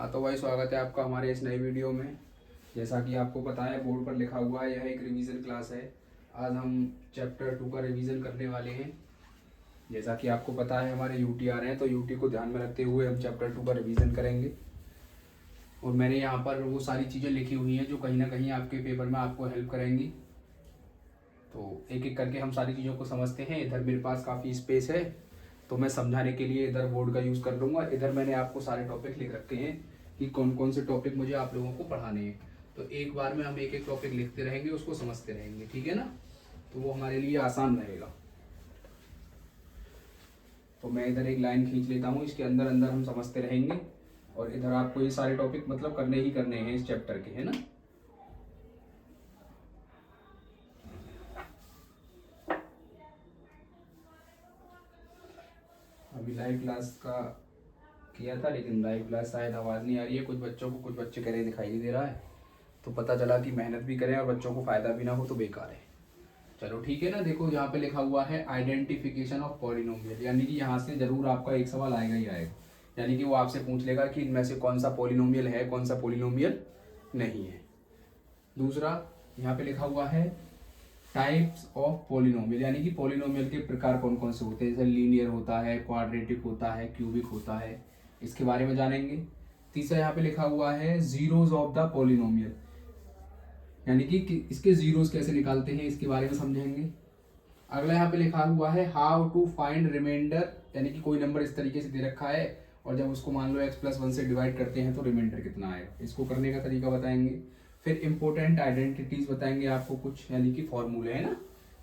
हाँ तो भाई, स्वागत है आपका हमारे इस नए वीडियो में। जैसा कि आपको पता है, बोर्ड पर लिखा हुआ है, यह एक रिवीजन क्लास है। आज हम चैप्टर 2 का रिवीजन करने वाले हैं। जैसा कि आपको पता है, हमारे यूटी आ रहे हैं, तो यूटी को ध्यान में रखते हुए हम चैप्टर 2 का रिवीजन करेंगे। और मैंने यहाँ पर वो सारी चीज़ें लिखी हुई हैं जो कहीं ना कहीं आपके पेपर में आपको हेल्प करेंगी। तो एक एक करके हम सारी चीज़ों को समझते हैं। इधर मेरे पास काफ़ी स्पेस है, तो मैं समझाने के लिए इधर बोर्ड का यूज़ कर लूँगा। इधर मैंने आपको सारे टॉपिक लिख रखे हैं कि कौन कौन से टॉपिक मुझे आप लोगों को पढ़ाने हैं। तो एक बार में हम एक एक टॉपिक लिखते रहेंगे, उसको समझते रहेंगे, ठीक है ना। तो वो हमारे लिए आसान रहेगा। तो मैं इधर एक लाइन खींच लेता हूँ, इसके अंदर अंदर हम समझते रहेंगे। और इधर आपको ये सारे टॉपिक मतलब करने ही करने हैं इस चैप्टर के, है ना। अभी लाइव क्लास का किया था, लेकिन लाइव क्लास शायद आवाज़ नहीं आ रही है। कुछ बच्चों को, कुछ बच्चे कह रहे दिखाई नहीं दे रहा है। तो पता चला कि मेहनत भी करें और बच्चों को फ़ायदा भी ना हो तो बेकार है। चलो ठीक है ना। देखो यहाँ पे लिखा हुआ है आइडेंटिफिकेशन ऑफ पॉलिनोमियल, यानी कि यहाँ से ज़रूर आपका एक सवाल आएगा ही आएगा। यानी कि वो आपसे पूछ लेगा कि इनमें से कौन सा पॉलिनोमियल है, कौन सा पॉलिनोमियल नहीं है। दूसरा यहाँ पे लिखा हुआ है टाइप्स ऑफ पॉलिनोमियल, यानी कि पॉलिनोमियल के प्रकार कौन कौन से होते हैं। जैसे लीनियर होता है, क्वाड्रेटिक होता है, क्यूबिक होता है, इसके बारे में जानेंगे। तीसरा यहाँ पे लिखा हुआ है जीरोज ऑफ द पॉलिनोमियल, यानी कि इसके जीरोस कैसे निकालते हैं, इसके बारे में समझेंगे। अगला यहाँ पे लिखा हुआ है हाउ टू फाइंड रिमाइंडर, यानी कि कोई नंबर इस तरीके से दे रखा है और जब उसको मान लो x+1 से डिवाइड करते हैं तो रिमाइंडर कितना आएगा, इसको करने का तरीका बताएंगे। फिर इंपॉर्टेंट आइडेंटिटीज बताएंगे आपको कुछ, यानी कि फॉर्मूले है ना,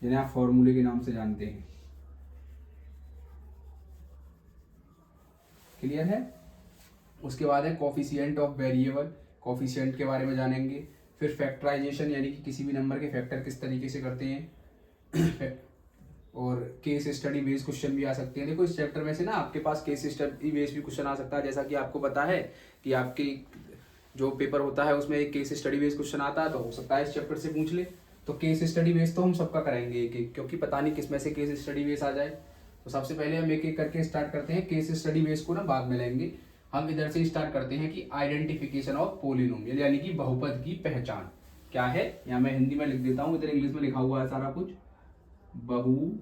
जिन्हें आप फॉर्मूले के नाम से जानते हैं। क्लियर है। उसके बाद है कोफिशिएंट ऑफ वेरिएबल, कोफिशिएंट के बारे में जानेंगे। फिर फैक्टराइजेशन, यानी कि किसी भी नंबर के फैक्टर किस तरीके से करते हैं। और केस स्टडी बेस्ड क्वेश्चन भी आ सकते हैं। देखो इस चैप्टर में से ना आपके पास केस स्टडी बेस्ड भी क्वेश्चन आ सकता है। जैसा कि आपको पता है कि आपके जो पेपर होता है उसमें एक केस स्टडी बेस्ड क्वेश्चन आता है, तो हो सकता है इस चैप्टर से पूछ ले। तो केस स्टडी बेस्ड तो हम सबका कराएंगे एक एक, क्योंकि पता नहीं किस में से केस स्टडी बेस्ड आ जाए। तो सबसे पहले हम एक एक करके स्टार्ट करते हैं। केस स्टडी बेस्ड को ना बाद में लेंगे। हम इधर से स्टार्ट करते हैं कि आइडेंटिफिकेशन ऑफ पॉलिनोमियल, यानी कि बहुपद की पहचान क्या है। यहाँ मैं हिंदी में लिख देता हूँ, इधर इंग्लिश में लिखा हुआ है सारा कुछ। बहुपद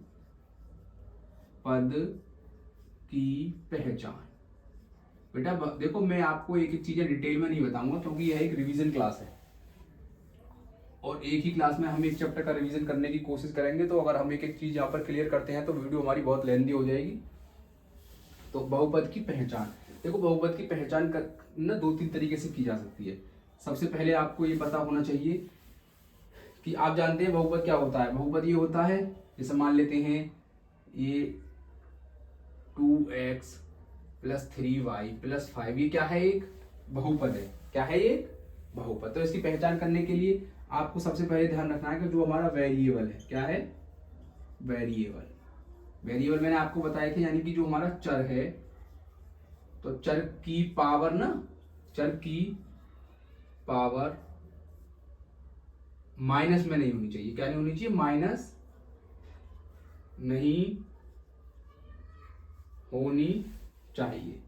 की पहचान। बेटा देखो, मैं आपको एक एक चीजें डिटेल में नहीं बताऊंगा, क्योंकि यह एक रिवीजन क्लास है और एक ही क्लास में हम एक चैप्टर का रिवीजन करने की कोशिश करेंगे। तो अगर हम एक एक चीज यहाँ पर क्लियर करते हैं तो वीडियो हमारी बहुत लेंथी हो जाएगी। तो बहुपद की पहचान, देखो बहुपद की पहचान कर ना दो तीन तरीके से की जा सकती है। सबसे पहले आपको ये पता होना चाहिए कि आप जानते हैं बहुपद क्या होता है। बहुपद ये होता है, जैसे मान लेते हैं ये 2x+3y+5, ये क्या है, एक बहुपद है। क्या है ये, एक बहुपद। तो इसकी पहचान करने के लिए आपको सबसे पहले ध्यान रखना है कि जो हमारा वेरिएबल है, क्या है, वेरिएबल। वेरिएबल मैंने आपको बताया कि यानी कि जो हमारा चर है, तो चर की पावर ना, चर की पावर माइनस में नहीं होनी चाहिए। क्या नहीं होनी चाहिए, माइनस नहीं होनी चाहिए।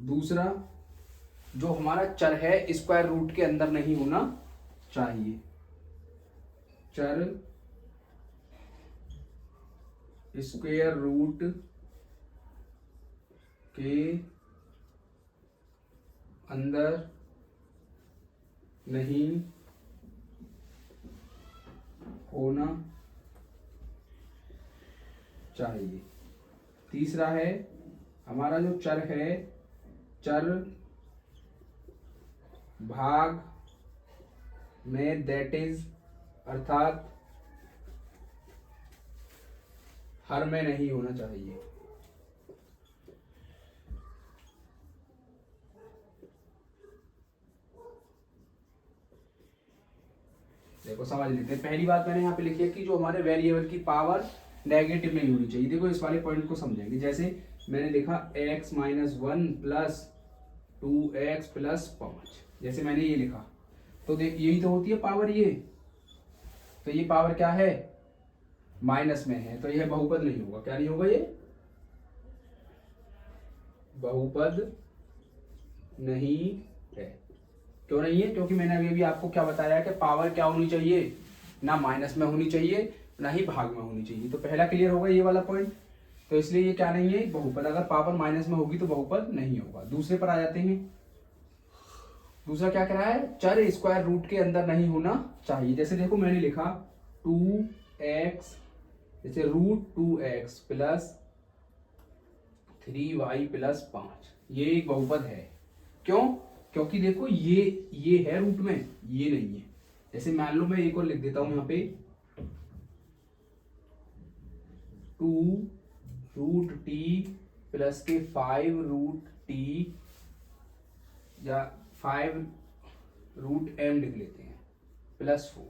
दूसरा, जो हमारा चर है स्क्वायर रूट के अंदर नहीं होना चाहिए। चर स्क्वायर रूट के अंदर नहीं होना चाहिए। तीसरा है, हमारा जो चर है, चर भाग में, दैट इज अर्थात हर में नहीं होना चाहिए। देखो समझ लेते हैं। पहली बात मैंने यहाँ पे लिखी है कि जो हमारे वेरिएबल की पावर नेगेटिव नहीं होनी चाहिए। देखो इस वाले पॉइंट को समझेंगे। जैसे मैंने लिखा x-1 + 2x + 5, जैसे मैंने ये लिखा, तो देख यही तो होती है पावर ये। तो ये पावर क्या है, माइनस में है, तो यह बहुपद नहीं होगा। क्या नहीं होगा ये, बहुपद नहीं है। क्यों नहीं है? क्योंकि मैंने अभी अभी आपको क्या बताया कि पावर क्या होनी चाहिए, ना माइनस में होनी चाहिए ना ही भाग में होनी चाहिए। तो पहला क्लियर होगा ये वाला पॉइंट। तो इसलिए ये क्या नहीं है, बहुपद। अगर पावर माइनस में होगी तो बहुपद नहीं होगा। दूसरे पर आ जाते हैं। दूसरा क्या कह रहा है, चर स्क्वायर रूट के अंदर नहीं होना चाहिए। जैसे देखो मैंने लिखा 2x, जैसे √2x प्लस 3y प्लस 5, ये एक बहुपद है। क्यों? क्योंकि देखो ये है रूट में, ये नहीं है। जैसे मान लो मैं एक और लिख देता हूं यहाँ पे 2√t प्लस के 5√t या 5√m लिख लेते हैं प्लस 4।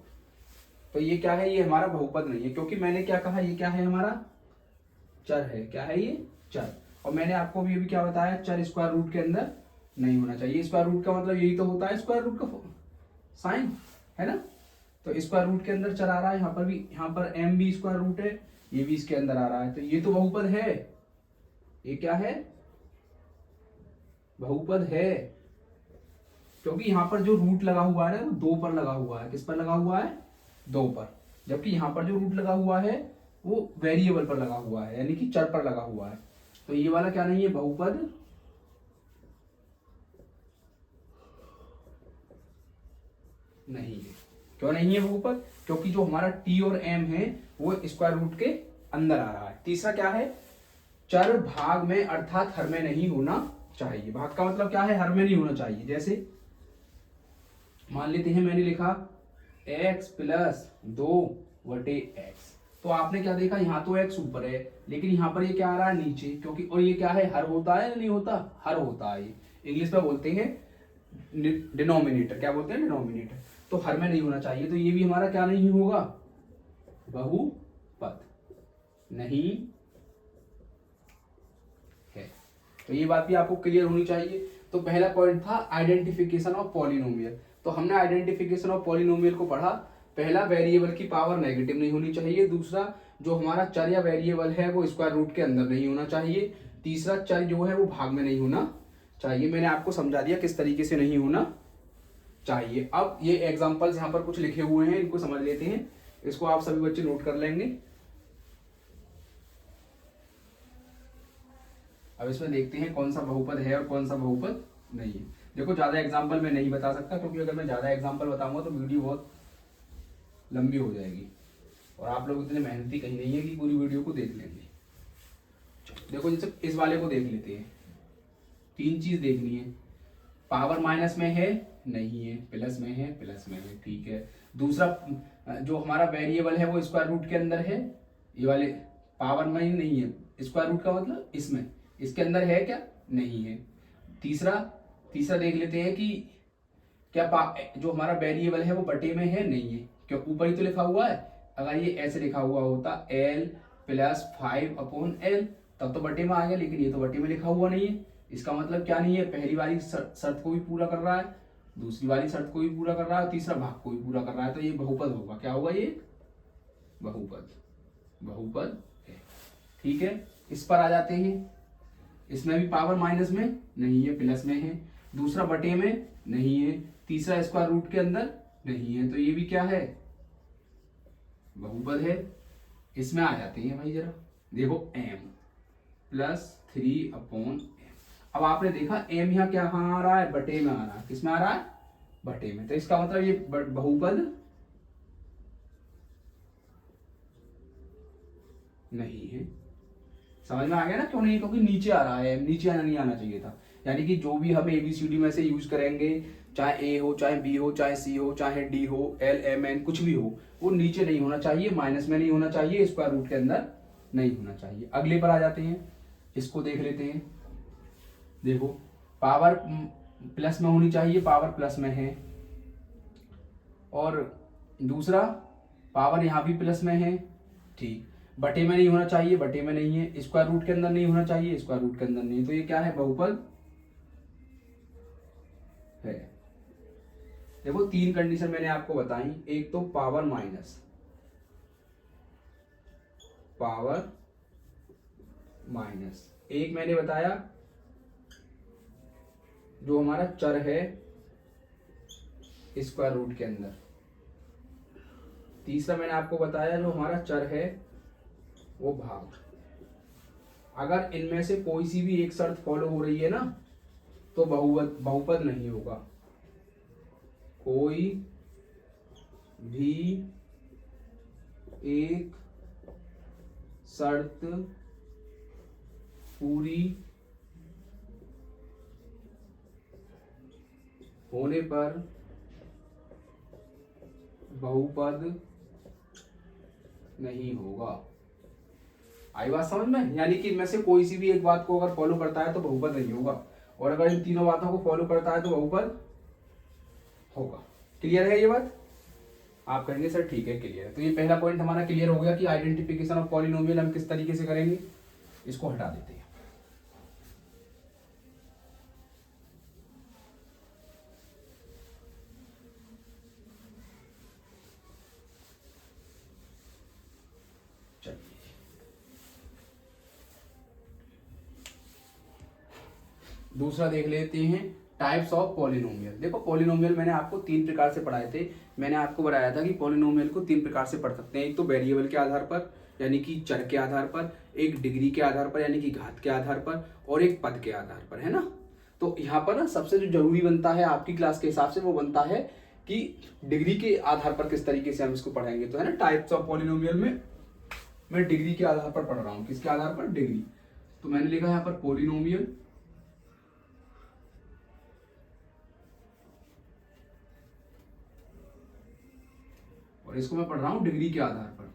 तो ये क्या है, ये हमारा बहुपद नहीं है। क्योंकि मैंने क्या कहा, ये क्या है, हमारा चर है। क्या है ये? चर। और मैंने आपको अभी क्या बताया, चर स्क्वायर रूट के अंदर नहीं होना चाहिए। स्क्वायर रूट का मतलब यही तो होता है, स्क्वायर रूट का साइन, है ना। तो स्क्वायर रूट के अंदर चर आ रहा है, यहाँ पर भी, यहाँ पर m भी स्क्वायर रूट है, ये भी इसके अंदर आ रहा है। तो ये तो बहुपद है। ये क्या है? बहुपद है। क्योंकि यहाँ पर जो रूट लगा हुआ है ना, वो 2 पर लगा हुआ है। किस पर लगा हुआ है? 2 पर। जबकि यहाँ पर जो रूट लगा हुआ है वो वेरिएबल पर लगा हुआ है, यानी कि चर पर लगा हुआ है। तो ये वाला क्या नहीं है, बहुपद नहीं है। क्यों नहीं है बहुपद? क्योंकि जो हमारा t और m है वो स्क्वायर रूट के अंदर आ रहा है। तीसरा क्या है, चर भाग में अर्थात हर में नहीं होना चाहिए। भाग का मतलब क्या है, हर में नहीं होना चाहिए। जैसे मान लेते हैं मैंने लिखा x प्लस 2/x, तो आपने क्या देखा, यहाँ तो x ऊपर है लेकिन यहाँ पर ये क्या आ रहा है, नीचे। क्योंकि और ये क्या है, हर होता है या नहीं होता? हर होता है। इंग्लिश में बोलते हैं डिनोमिनेटर। क्या बोलते हैं? डिनोमिनेटर। तो हर में नहीं होना चाहिए। तो ये भी हमारा क्या नहीं होगा, बहुपद नहीं है। तो ये बात भी आपको क्लियर होनी चाहिए। तो पहला पॉइंट था आइडेंटिफिकेशन ऑफ पॉलिनोमियल। तो हमने आइडेंटिफिकेशन ऑफ पॉलिनोमियल को पढ़ा। पहला, वेरिएबल की पावर नेगेटिव नहीं होनी चाहिए। दूसरा, जो हमारा चर या वेरिएबल है वो स्क्वायर रूट के अंदर नहीं होना चाहिए। तीसरा, चर जो है वो भाग में नहीं होना चाहिए। मैंने आपको समझा दिया किस तरीके से नहीं होना चाहिए। अब ये एग्जांपल्स यहाँ पर कुछ लिखे हुए हैं, इनको समझ लेते हैं। इसको आप सभी बच्चे नोट कर लेंगे। अब इसमें देखते हैं कौन सा बहुपद है और कौन सा बहुपद नहीं है। देखो ज्यादा एग्जांपल मैं नहीं बता सकता, क्योंकि अगर मैं ज्यादा एग्जांपल बताऊंगा तो वीडियो बहुत लंबी हो जाएगी और आप लोग इतने मेहनती कहीं नहीं है कि पूरी वीडियो को देख लेंगे। देखो जैसे इस वाले को देख लेते हैं। 3 चीज देखनी है। पावर माइनस में है, नहीं है, प्लस में है, प्लस में है, ठीक है। दूसरा, जो हमारा वेरिएबल है वो स्क्वायर रूट के अंदर है। ये वाले पावर में नहीं है। स्क्वायर रूट का मतलब इसमें, इसके अंदर है क्या? नहीं है। तीसरा देख लेते हैं कि क्या जो हमारा वेरिएबल है वो बटे में है, नहीं है। क्यों? ऊपर ही तो लिखा हुआ है। अगर ये ऐसे लिखा हुआ होता L प्लस 5/L, तब तो बटे में आ गया, लेकिन ये तो बटे में लिखा हुआ नहीं है। इसका मतलब क्या नहीं है, पहली वाली शर्त को भी पूरा कर रहा है, दूसरी वाली शर्त को भी पूरा कर रहा है, तीसरा भाग को भी पूरा कर रहा है। तो ये बहुपद होगा। क्या होगा ये? बहुपद है। ठीक है। इस पर आ जाते हैं। इसमें भी पावर माइनस में नहीं है, प्लस में है। दूसरा बटे में नहीं है। तीसरा स्क्वायर रूट के अंदर नहीं है। तो ये भी क्या है? बहुपद है। इसमें आ जाते हैं भाई, जरा देखो m प्लस 3/m। अब आपने देखा m यहाँ क्या आ रहा है, बटे में आ रहा है। किसमें आ रहा है? बटे में। तो इसका मतलब ये बहुपद नहीं है। समझ में आ गया ना क्यों नहीं? क्योंकि नीचे आ रहा है, नीचे आना नहीं आना चाहिए था। यानी कि जो भी हम ABCD में से यूज करेंगे, चाहे A हो, चाहे B हो, चाहे C हो, चाहे D हो, L M N कुछ भी हो, वो नीचे नहीं होना चाहिए, माइनस में नहीं होना चाहिए, स्क्वायर रूट के अंदर नहीं होना चाहिए। अगले पर आ जाते हैं। इसको देख लेते हैं। देखो पावर प्लस में होनी चाहिए, पावर प्लस में है। और दूसरा, पावर यहाँ भी प्लस में है, ठीक। बटे में नहीं होना चाहिए, बटे में नहीं है। स्क्वायर रूट के अंदर नहीं होना चाहिए, स्क्वायर रूट के अंदर नहीं है। तो ये क्या है? बहुपद है। देखो 3 कंडीशन मैंने आपको बताई। एक तो पावर माइनस, एक मैंने बताया जो हमारा चर है स्क्वायर रूट के अंदर। तीसरा मैंने आपको बताया जो हमारा चर है वो भाग। अगर इनमें से कोई सी भी एक शर्त फॉलो हो रही है ना तो बहुपद नहीं होगा। कोई भी एक शर्त पूरी होने पर बहुपद नहीं होगा। आई बात समझ में? यानी कि इनमें से कोई सी भी एक बात को अगर फॉलो करता है तो बहुपद नहीं होगा, और अगर इन तीनों बातों को फॉलो करता है तो बहुपद होगा। क्लियर है ये बात? आप कहेंगे सर ठीक है क्लियर है। तो ये पहला पॉइंट हमारा क्लियर हो गया कि आइडेंटिफिकेशन ऑफ पॉलिनोमियल हम किस तरीके से करेंगे। इसको हटा देते हैं। दूसरा देख लेते हैं टाइप्स ऑफ पॉलिनोमियल। देखो पॉलिनोमियल मैंने आपको तीन प्रकार से पढ़ाए थे। मैंने आपको बताया था कि पॉलिनोमियल को तीन प्रकार से पढ़ सकते हैं। एक तो वेरिएबल के आधार पर यानी कि चर के आधार पर, एक डिग्री के आधार पर यानी कि घात के आधार पर, और एक पद के आधार पर, है ना। तो यहाँ पर ना सबसे जो जरूरी बनता है आपकी क्लास के हिसाब से वो बनता है कि डिग्री के आधार पर किस तरीके से हम इसको पढ़ाएंगे। तो है ना टाइप्स ऑफ पॉलिनोमियल में मैं डिग्री के आधार पर पढ़ रहा हूँ। किसके आधार पर? डिग्री। तो मैंने लिखा यहाँ पर पॉलिनोमियल, और इसको मैं पढ़ रहा हूं डिग्री के आधार पर।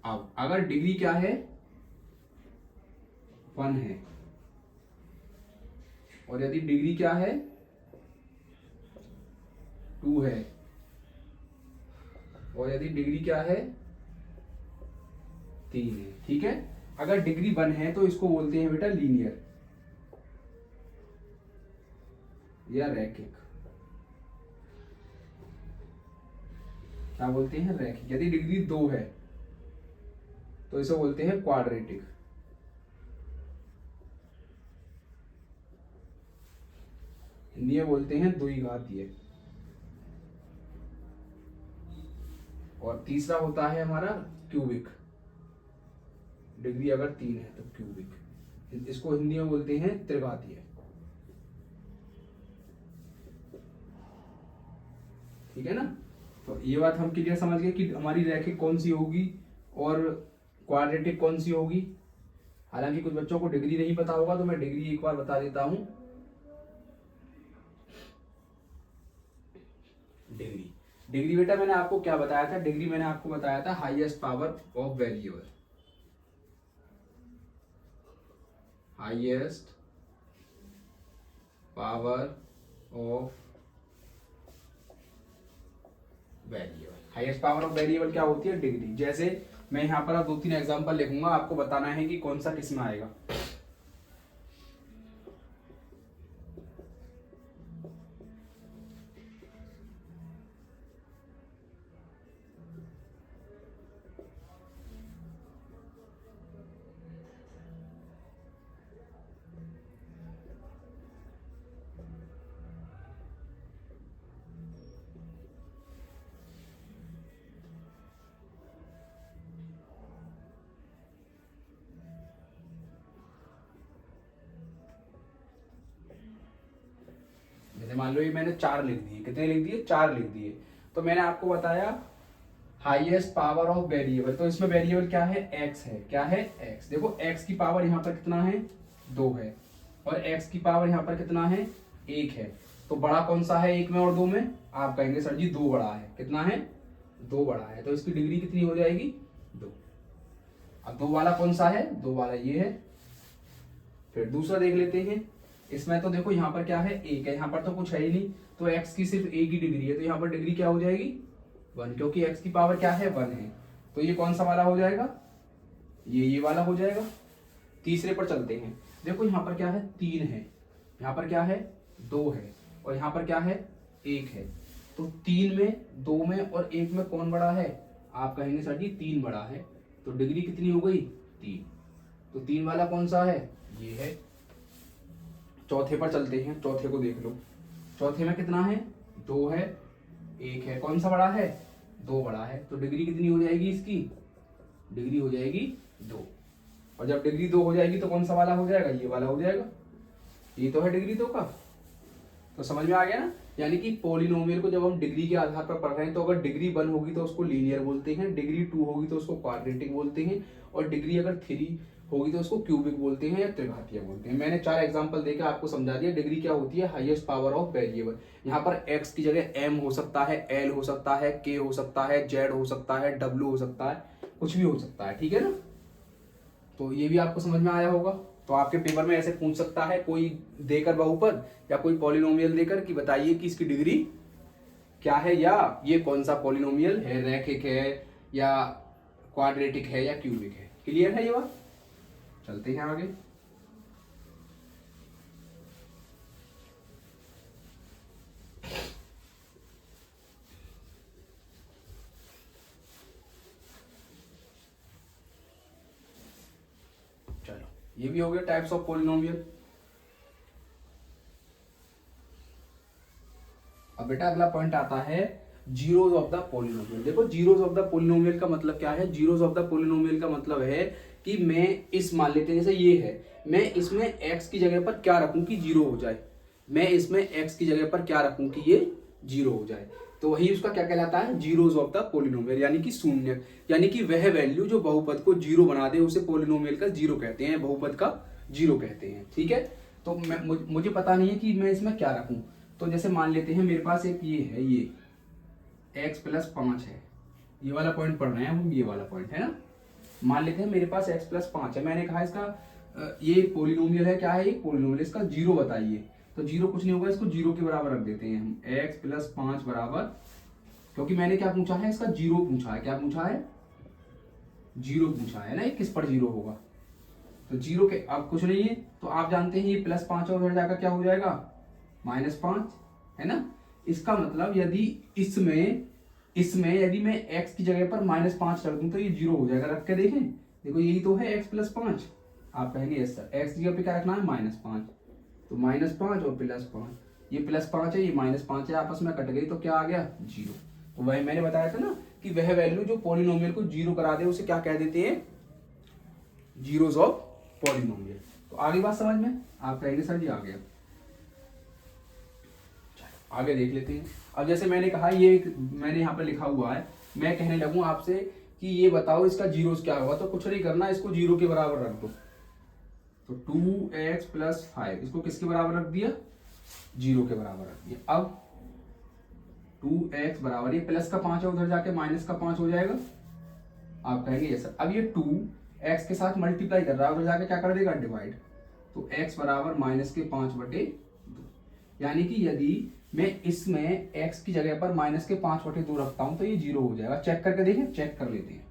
अब अगर डिग्री क्या है? 1 है, और यदि डिग्री क्या है? 2 है, और यदि डिग्री क्या है? 3 है। ठीक है। अगर डिग्री 1 है तो इसको बोलते हैं बेटा लीनियर या रैखिक। क्या बोलते हैं? रैखिक। यदि डिग्री 2 है तो इसे बोलते हैं क्वाड्रेटिक। हिंदी में बोलते हैं द्विघातीय। और तीसरा होता है हमारा क्यूबिक। डिग्री अगर 3 है तो क्यूबिक। इसको हिंदी में बोलते हैं त्रिघातीय। ठीक है ना। तो ये बात हम क्लियर समझ गए कि हमारी रैखिक कौन सी होगी और क्वाड्रेटिक कौन सी होगी। हालांकि कुछ बच्चों को डिग्री नहीं पता होगा तो मैं डिग्री एक बार बता देता हूं। डिग्री बेटा मैंने आपको क्या बताया था? डिग्री मैंने आपको बताया था highest power of variable. Highest power of variable. Highest power of variable क्या होती है? डिग्री। जैसे मैं यहाँ पर 2-3 एग्जांपल लिखूंगा, आपको बताना है कि कौन सा किस में आएगा। जैसे मान लो ये मैंने 4 लिख दिए। कितने लिख दिए? 4 लिख दिए। तो मैंने आपको बताया हाईएस्ट पावर ऑफ वेरिएबल। तो इसमें वेरिएबल क्या है? एक्स है। क्या है? एक्स। देखो एक्स की पावर यहाँ पर कितना है? 2 है, और एक्स की पावर यहाँ पर कितना है? 1 है। तो बड़ा कौन सा है 1 में और 2 में? आप कहेंगे सर जी 2 बड़ा है। कितना है? 2 बड़ा है। तो इसकी डिग्री कितनी हो जाएगी? 2। अब 2 वाला कौन सा है? 2 वाला ये है। फिर दूसरा देख लेते हैं। इसमें तो देखो यहाँ पर क्या है? 1 है। यहाँ पर तो कुछ है ही नहीं, तो x की सिर्फ 1 ही डिग्री है। तो यहाँ पर डिग्री क्या हो जाएगी? 1, क्योंकि x की पावर क्या है? 1 है। तो ये कौन सा वाला हो जाएगा? ये वाला हो जाएगा। तीसरे पर चलते हैं। देखो यहाँ पर क्या है? 3 है, यहाँ पर क्या है? 2 है, और यहाँ पर क्या है? 1 है। तो 3 में, 2 में और 1 में कौन बड़ा है? आप कहेंगे सर जी 3 बड़ा है। तो डिग्री कितनी हो गई? 3। तो 3 वाला कौन सा है, ये है। चौथे पर चलते हैं, चौथे को देख लो। चौथे में कितना है, 2 है, 1 है, कौन सा बड़ा है, 2 बड़ा है। तो डिग्री कितनी हो जाएगी इसकी, डिग्री हो जाएगी 2। और जब डिग्री 2 हो जाएगी तो कौन सा वाला हो जाएगा, ये वाला हो जाएगा। ये तो है डिग्री 2 का। तो समझ में आ गया ना। यानी कि पॉलिनोमियल को जब हम डिग्री के आधार पर पढ़ रहे हैं तो अगर डिग्री 1 होगी तो उसको लीनियर बोलते हैं, डिग्री 2 होगी तो उसको क्वाड्रेटिक बोलते हैं, और डिग्री अगर 3 होगी तो उसको क्यूबिक बोलते हैं या त्रिघातीय बोलते हैं। मैंने 4 एग्जांपल देकर आपको समझा दिया। डिग्री क्या होती है, हाईएस्ट पावर ऑफ वेरिएबल। यहाँ पर x की जगह m हो सकता है, l हो सकता है, k हो सकता है, z हो सकता है, w हो सकता है, कुछ भी हो सकता है, ठीक है ना। तो ये भी आपको समझ में आया होगा। तो आपके पेपर में ऐसे पूछ सकता है कोई देकर बहुपद या कोई पॉलिनोमियल देकर कि बताइए कि इसकी डिग्री क्या है, या ये कौन सा पॉलिनोमियल है, रैखिक है या क्वाड्रेटिक है या क्यूबिक है। क्लियर है ये बात। चलते हैं आगे। चलो, ये भी हो गया टाइप्स ऑफ पॉलिनोमियल। अब बेटा अगला पॉइंट आता है जीरोस ऑफ द पॉलिनोमियल। देखो जीरोस ऑफ द पॉलिनोमियल का मतलब क्या है। जीरोस ऑफ द पॉलिनोमियल का मतलब है कि मैं इस, मान लेते हैं जैसे ये है, मैं इसमें x की जगह पर क्या रखूं कि 0 हो जाए। मैं इसमें x की जगह पर क्या रखूं कि ये 0 हो जाए। तो वही उसका क्या कहलाता है, जीरोस ऑफ द पॉलिनोमियल, यानी कि शून्य। यानी कि वह वैल्यू जो बहुपद को 0 बना दे उसे पॉलिनोमियल का 0 कहते हैं, बहुपद का 0 कहते हैं, ठीक है। तो मुझे पता नहीं है कि मैं इसमें क्या रखूं। तो जैसे मान लेते हैं मेरे पास एक ये है, ये x प्लस 5 है, ये वाला पॉइंट पढ़ रहे हैं हम, ये वाला पॉइंट है ना। मान लेते हैं मेरे पास x प्लस 5 है। मैंने कहा इसका ये पॉलिनोमियल है, क्या है ये पॉलिनोमियल, इसका 0 बताइए। तो 0 कुछ नहीं होगा, इसको 0 के बराबर रख देते हैं हम। x प्लस 5 बराबर, क्योंकि मैंने क्या पूछा है, इसका 0 पूछा है। क्या पूछा है, 0 पूछा है ना। ये किस पर 0 होगा, तो 0 के, अब कुछ नहीं है तो आप जानते हैं ये प्लस 5 और उधर जाकर क्या हो जाएगा, -5, है ना। इसका मतलब यदि इसमें यदि मैं x की जगह पर -5 रख दूं तो ये 0 हो जाएगा। रख के देखें, देखो यही तो है x प्लस 5। आप कहेंगे यस सर, x की जगह पे क्या रखना है, -5। तो -5 और प्लस 5, ये प्लस 5 है, ये -5 है, आपस में कट गई तो क्या आ गया, 0। तो वही मैंने बताया था ना कि वह वैल्यू जो पॉलिनोमियल को 0 करा दे उसे क्या कह देते हैं, जीरोस ऑफ पॉलिनोमियल। तो आगे बात समझ में, आप कहेंगे सर जी आ गया। आगे देख लेते हैं। अब जैसे मैंने कहा, ये मैंने यहाँ पे लिखा हुआ है, मैं कहने लगूं आपसे कि ये बताओ इसका जीरोस क्या होगा, तो कुछ नहीं करना, इसको 0 के बराबर रख दो। तो 2x प्लस 5 इसको किसके बराबर रख दिया, 0 के बराबर रख दिया। अब 2x बराबर, ये प्लस का 5 है, उधर जाके माइनस का 5 हो जाएगा। आप कहेंगे ये सर, अब ये 2x के साथ मल्टीप्लाई कर रहा है, उधर जाके क्या कर देगा, डिवाइड। तो x बराबर -5/2। यानी कि यदि मैं इसमें x की जगह पर -5/2 रखता हूं तो ये 0 हो जाएगा। चेक करके देखें, चेक कर लेते हैं।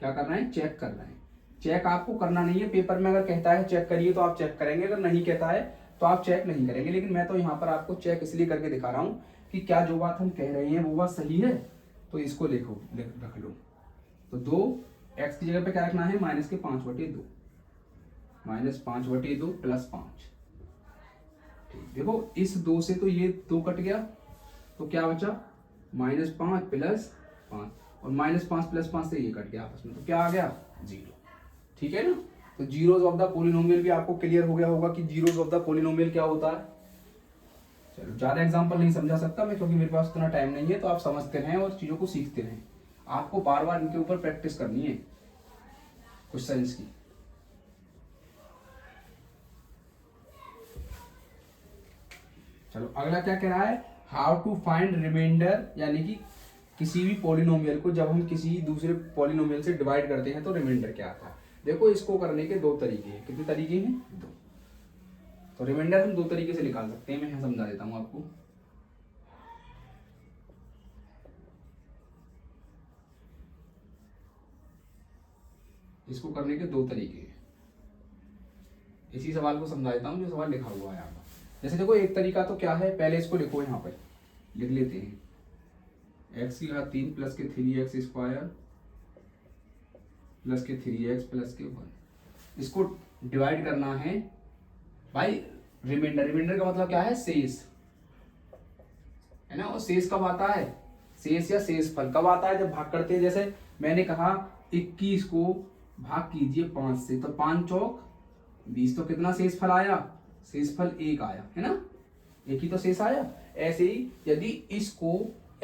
क्या कर रहे हैं, चेक कर रहे हैं। चेक आपको करना नहीं है, पेपर में अगर कहता है चेक करिए तो आप चेक करेंगे, अगर नहीं कहता है तो आप चेक नहीं करेंगे। लेकिन मैं तो यहाँ पर आपको चेक इसलिए करके दिखा रहा हूँ कि क्या जो बात हम कह रहे हैं वो बात सही है। तो इसको लिखो, रख लो। तो 2x की जगह पे क्या रखना है, -5/2, -5/2 प्लस 5। देखो इस 2 से तो ये 2 कट गया, तो क्या बचा, -5 प्लस 5, और -5 प्लस 5 से ये कट गया आपस में, तो क्या आ गया, 0। ठीक है ना। तो जीरोस ऑफ द पॉलिनोमियल भी आपको क्लियर हो गया होगा कि जीरोस ऑफ द पॉलिनोमियल क्या होता है। चलो, ज्यादा एग्जांपल नहीं समझा सकता मैं, क्योंकि मेरे पास उतना टाइम नहीं है। तो आप समझते रहें और चीजों को सीखते रहें। आपको बार बार इनके ऊपर प्रैक्टिस करनी है, क्वेश्चंस की। चलो अगला क्या कह रहा है, हाउ टू फाइंड रिमाइंडर, यानी कि किसी भी पॉलिनोमियल को जब हम किसी दूसरे पॉलिनोमियल से डिवाइड करते हैं तो रिमाइंडर क्या आता है। देखो इसको करने के 2 तरीके हैं। कितने तरीके हैं, 2। तो रिमाइंडर हम 2 तरीके से निकाल सकते हैं, मैं यहाँ समझा देता हूँ आपको। इसको करने के 2 तरीके हैं। इसी सवाल को समझा देता हूँ जो सवाल लिखा हुआ है यहाँ पर। जैसे देखो एक तरीका तो क्या है, पहले इसको लिखो, यहाँ पर लिख लेते हैं, x की घात 3 + 3x² + 3x + 1। इसको डिवाइड करना है भाई रिमाइंडर। रिमाइंडर का मतलब क्या है, शेष है ना। और शेष कब आता है, शेष या शेषफल कब आता है, जब भाग करते हैं। जैसे मैंने कहा 21 को भाग कीजिए 5 से, तो 5 चौक 20, तो कितना शेषफल आया, शेषफल 1 आया, है ना, 1 ही तो शेष आया। ऐसे ही यदि इसको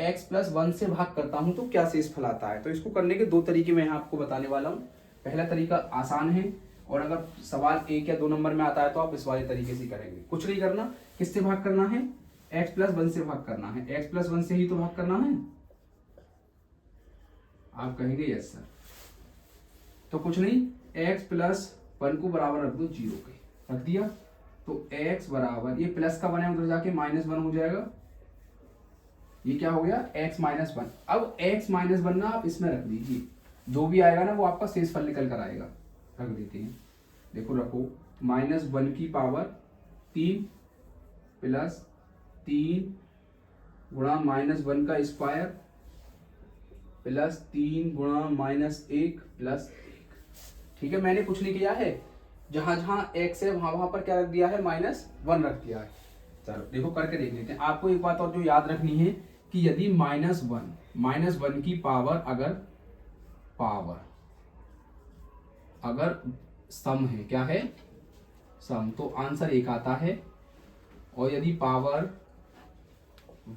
x+1 से भाग करता हूं तो क्या शेषफल आता है। तो इसको करने के 2 तरीके मैं आपको बताने वाला हूं। पहला तरीका आसान है, और अगर सवाल 1 या 2 नंबर में आता है तो आप इस वाले तरीके से करेंगे। कुछ नहीं करना, किससे भाग करना है, x+1 से भाग करना है। x+1 से ही तो भाग करना है। आप कहेंगे यस सर, तो कुछ नहीं, x+1 को बराबर रख दो 0 के, रख दिया। तो x बराबर, ये प्लस का बने उधर जाके -1 हो जाएगा, ये क्या हो गया x-1। अब x-1 ना आप इसमें रख दीजिए, जो भी आएगा ना वो आपका शेषफल निकल कर आएगा। रख देते हैं, देखो रखो, -1 की पावर 3 प्लस 3 गुणा -1 का स्क्वायर प्लस 3 गुणा -1 प्लस 1। ठीक है, मैंने कुछ नहीं किया है, जहां जहां x है वहां वहां पर क्या रख दिया है, -1 रख दिया है। चलो देखो करके देख लेते हैं। आपको एक बात और जो याद रखनी है कि यदि -1 की पावर अगर सम है, क्या है, सम, तो आंसर 1 आता है। और यदि पावर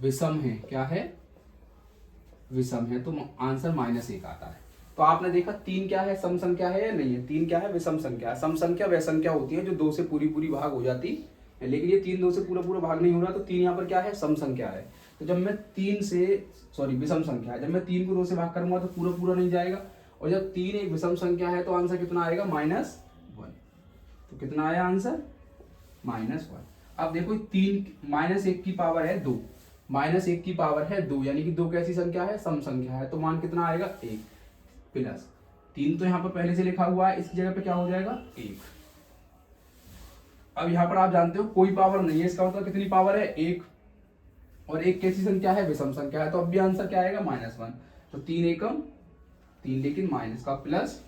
विषम है, क्या है, विषम है, तो आंसर -1 आता है। तो आपने देखा 3 क्या है, सम संख्या है या नहीं है, 3 क्या है, विषम संख्या है। सम संख्या वह संख्या होती है जो 2 से पूरी भाग हो जाती है, लेकिन ये 3 2 से पूरा भाग नहीं हो रहा, तो 3 यहाँ पर क्या है, सम संख्या है। तो जब मैं 3 से, सॉरी विषम संख्या है, जब मैं 3 को 2 से भाग करूंगा तो पूरा नहीं जाएगा। और जब 3 एक विषम संख्या है तो आंसर कितना आएगा, -1। तो कितना आया आंसर, -1। अब देखो 3 -1 की पावर है 2, -1 की पावर है 2, यानी कि 2 कैसी संख्या है, सम संख्या है, तो मान कितना आएगा, 1 प्लस 3 तो यहाँ पर पहले से लिखा हुआ है, इसकी जगह पे क्या हो जाएगा, 1। अब यहाँ पर आप जानते हो कोई पावर नहीं है, इसका मतलब कितनी पावर है, 1, और 1 कैसी संख्या है, विषम संख्या है, तो अब भी आंसर क्या आएगा, -1। तो 3 एकम 3, लेकिन माइनस का +1।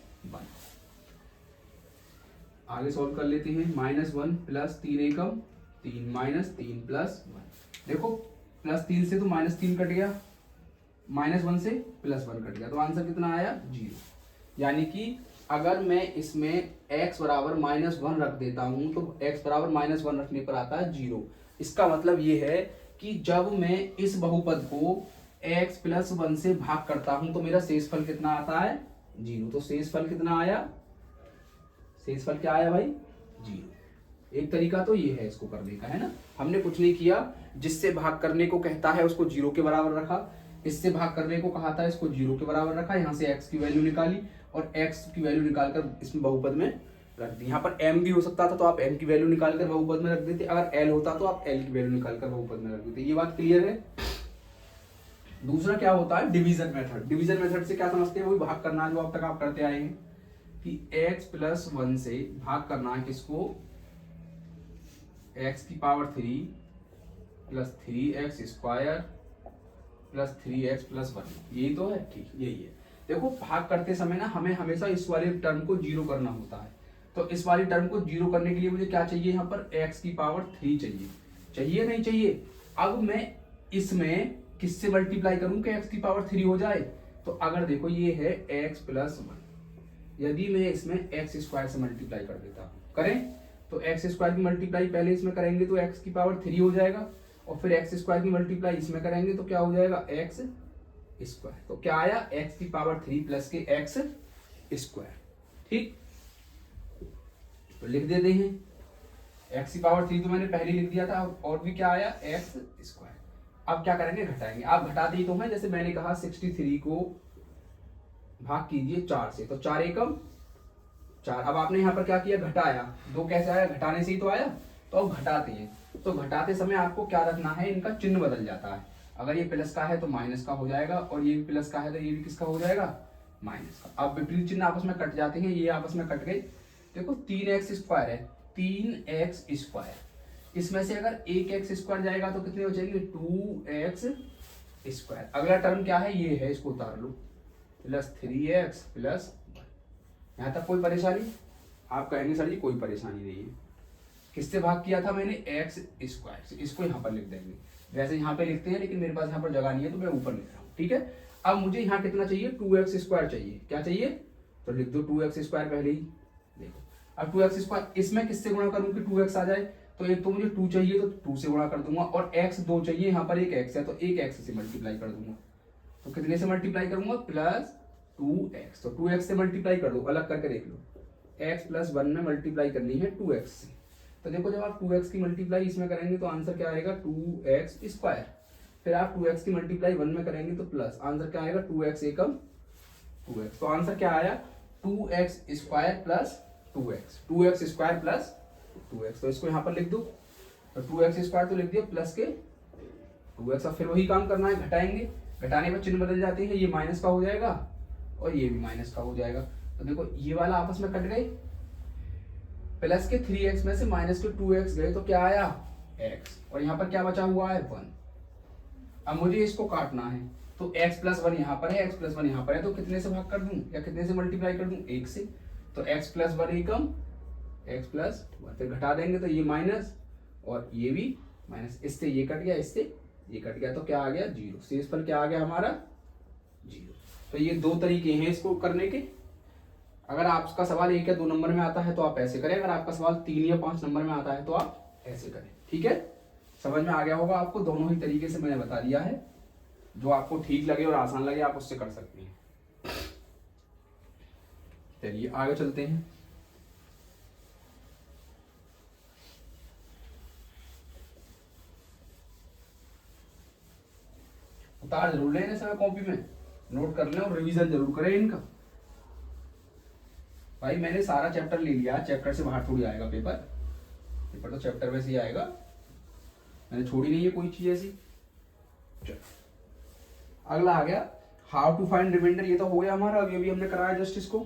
आगे सॉल्व कर लेते हैं, -1 प्लस 3 एकम 3 -3 +1। देखो +3 से तो -3 कट गया, -1 से +1 कट गया, तो आंसर कितना आया, 0। यानी कि अगर मैं इसमें x बराबर -1 रख देता हूं तो x बराबर -1 रखने पर आता है 0। इसका मतलब ये है कि जब मैं इस बहुपद को x+1 से भाग करता हूं तो मेरा शेषफल कितना आता है, 0। तो शेषफल कितना आया, शेषफल क्या आया भाई, 0। एक तरीका तो ये है इसको करने का, है ना। हमने कुछ नहीं किया, जिससे भाग करने को कहता है उसको 0 के बराबर रखा, इससे भाग करने को कहा था इसको 0 के बराबर रखा, यहाँ से x की वैल्यू निकाली और x की वैल्यू निकालकर इसमें बहुपद में रख दी। यहाँ पर m भी हो सकता था तो आप m की वैल्यू निकालकर बहुपद में रख देते, अगर l होता तो आप l की वैल्यू निकालकर बहुपद में रख देते। ये बात क्लियर है। दूसरा क्या होता है, डिवीजन मेथड। डिवीजन मेथड से क्या समझते हैं, वही भाग करना जो अब तक आप करते आए हैं कि x+1 से भाग करना है किसको, x की power 3 plus 3x² plus 3x+1, यही तो है, ठीक यही है। देखो भाग करते समय ना हमें हमेशा इस वाले टर्म को 0 करना होता है, तो इस वाली टर्म को 0 करने के लिए मुझे क्या चाहिए, यहाँ पर x की पावर 3 चाहिए नहीं चाहिए। अब मैं इसमें किससे मल्टीप्लाई करूं कि x की पावर 3 हो जाए, तो अगर देखो ये है x+1, यदि मैं इसमें x² से मल्टीप्लाई कर देता हूं, करें तो x² की मल्टीप्लाई पहले इसमें करेंगे तो x की पावर 3 हो जाएगा, और फिर x² की मल्टीप्लाई इसमें करेंगे तो क्या हो जाएगा, x²। तो क्या आया, x की पावर 3 प्लस के x²। ठीक, तो लिख देते हैं, x की पावर 3 तो मैंने पहले लिख दिया था, और भी क्या आया, x²। अब क्या करेंगे, घटाएंगे। आप घटाते ही तो हैं, जैसे मैंने कहा 63 को भाग कीजिए 4 से, तो 4 एकम 4। अब आपने यहाँ पर क्या किया, घटाया, 2 कैसे आया, घटाने से ही तो आया, तो अब घटाते हैं। तो घटाते समय आपको क्या रखना है, इनका चिन्ह बदल जाता है। अगर ये प्लस का है तो माइनस का हो जाएगा, और ये भी प्लस का है तो ये भी किसका हो जाएगा, माइनस का। अब विपरीत चिन्ह आपस में कट जाते हैं, ये आपस में कट गए। देखो 3x² है, 3x², इसमें से अगर एक x² जाएगा तो कितने बचेंगे, 2x²। अगला टर्म क्या है, ये है, इसको उतार लो, प्लस 3x+1। यहाँ तक कोई परेशानी। आप कहेंगे सर जी कोई परेशानी नहीं है, किससे भाग किया था मैंने, एक्स स्क्वायर से। इसको यहाँ पर लिख देंगे, वैसे यहाँ पे लिखते हैं लेकिन मेरे पास यहाँ पर जगह नहीं है तो मैं ऊपर लिख रहा हूँ, ठीक है। अब मुझे यहाँ कितना चाहिए, 2x स्क्वायर चाहिए। क्या चाहिए, तो लिख दो 2x स्क्वायर पहले ही। देखो अब 2x स्क्वायर, इसमें किससे गुणा करूँ कि 2x आ जाए, तो एक तो मुझे 2 चाहिए तो 2 से गुणा कर दूंगा, और x 2 चाहिए, यहाँ पर एक x है तो एक x से मल्टीप्लाई कर दूंगा। तो कितने से मल्टीप्लाई करूंगा, प्लस 2x, तो 2x से मल्टीप्लाई कर दो, अलग करके देख लो, x प्लस 1 में मल्टीप्लाई करनी है 2x से। तो देखो जब आप 2x की मल्टीप्लाई इसमें करेंगे तो आंसर क्या आएगा, 2x स्क्वायर। फिर आप 2x की मल्टीप्लाई 1 में करेंगे तो प्लस, आंसर क्या आएगा, 2x एकम 2x। तो आंसर क्या आया, 2x square plus 2x, 2x square plus 2x। तो इसको यहाँ पर लिख दो, तो 2x स्क्वायर तो लिख दिया प्लस के 2x। अब फिर वही काम करना है, घटाएंगे, घटाने में चिन्ह बदल जाते हैं, ये माइनस का हो जाएगा और ये भी माइनस का हो जाएगा। तो देखो ये वाला आपस में कट गए, प्लस के 3x में से माइनस के 2x गए तो क्या आया, x, और यहाँ पर क्या बचा हुआ है 1। अब मुझे इसको काटना है, तो x प्लस 1 यहाँ पर है, x प्लस 1 यहाँ पर है, तो कितने से भाग कर दूं या कितने से मल्टीप्लाई कर दूं, 1 से। तो x प्लस 1 एकम x प्लस 1, फिर घटा देंगे तो ये माइनस और ये भी माइनस, इससे ये कट गया, इससे ये कट गया, तो क्या आ गया 0। शेषफल क्या आ गया हमारा 0। तो ये दो तरीके हैं इसको करने के। अगर आपका सवाल 1 या 2 नंबर में आता है तो आप ऐसे करें, अगर आपका सवाल 3 या 5 नंबर में आता है तो आप ऐसे करें, ठीक है। समझ में आ गया होगा आपको, दोनों ही तरीके से मैंने बता दिया है, जो आपको ठीक लगे और आसान लगे आप उससे कर सकते हैं। चलिए आगे चलते हैं। उतार जरूर लें समय कॉपी में, नोट कर लें और रिवीजन जरूर करें इनका। भाई मैंने सारा चैप्टर ले लिया, चैप्टर से बाहर थोड़ी आएगा पेपर, पेपर तो चैप्टर में से ही आएगा, मैंने छोड़ी नहीं है कोई चीज ऐसी। चलो अगला आ गया, हाउ टू फाइंड रिमाइंडर। ये तो हो गया हमारा, अभी हमने कराया जस्ट इसको।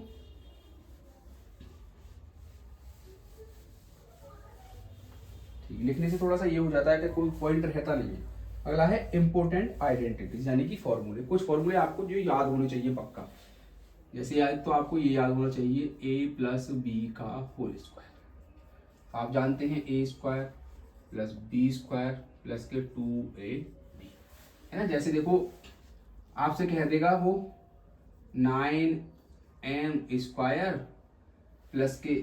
ठीक, लिखने से थोड़ा सा ये हो जाता है कि कोई पॉइंट रहता नहीं है। अगला है इंपोर्टेंट आइडेंटिटीज, यानी कि फॉर्मूले। कुछ फॉर्मूले आपको जो याद होने चाहिए पक्का, जैसे याद तो आपको ये याद होना चाहिए a प्लस बी का होल स्क्वायर। आप जानते हैं a square plus b square plus के 2ab, है ना। जैसे देखो आपसे कह देगा वो 9m स्क्वायर प्लस के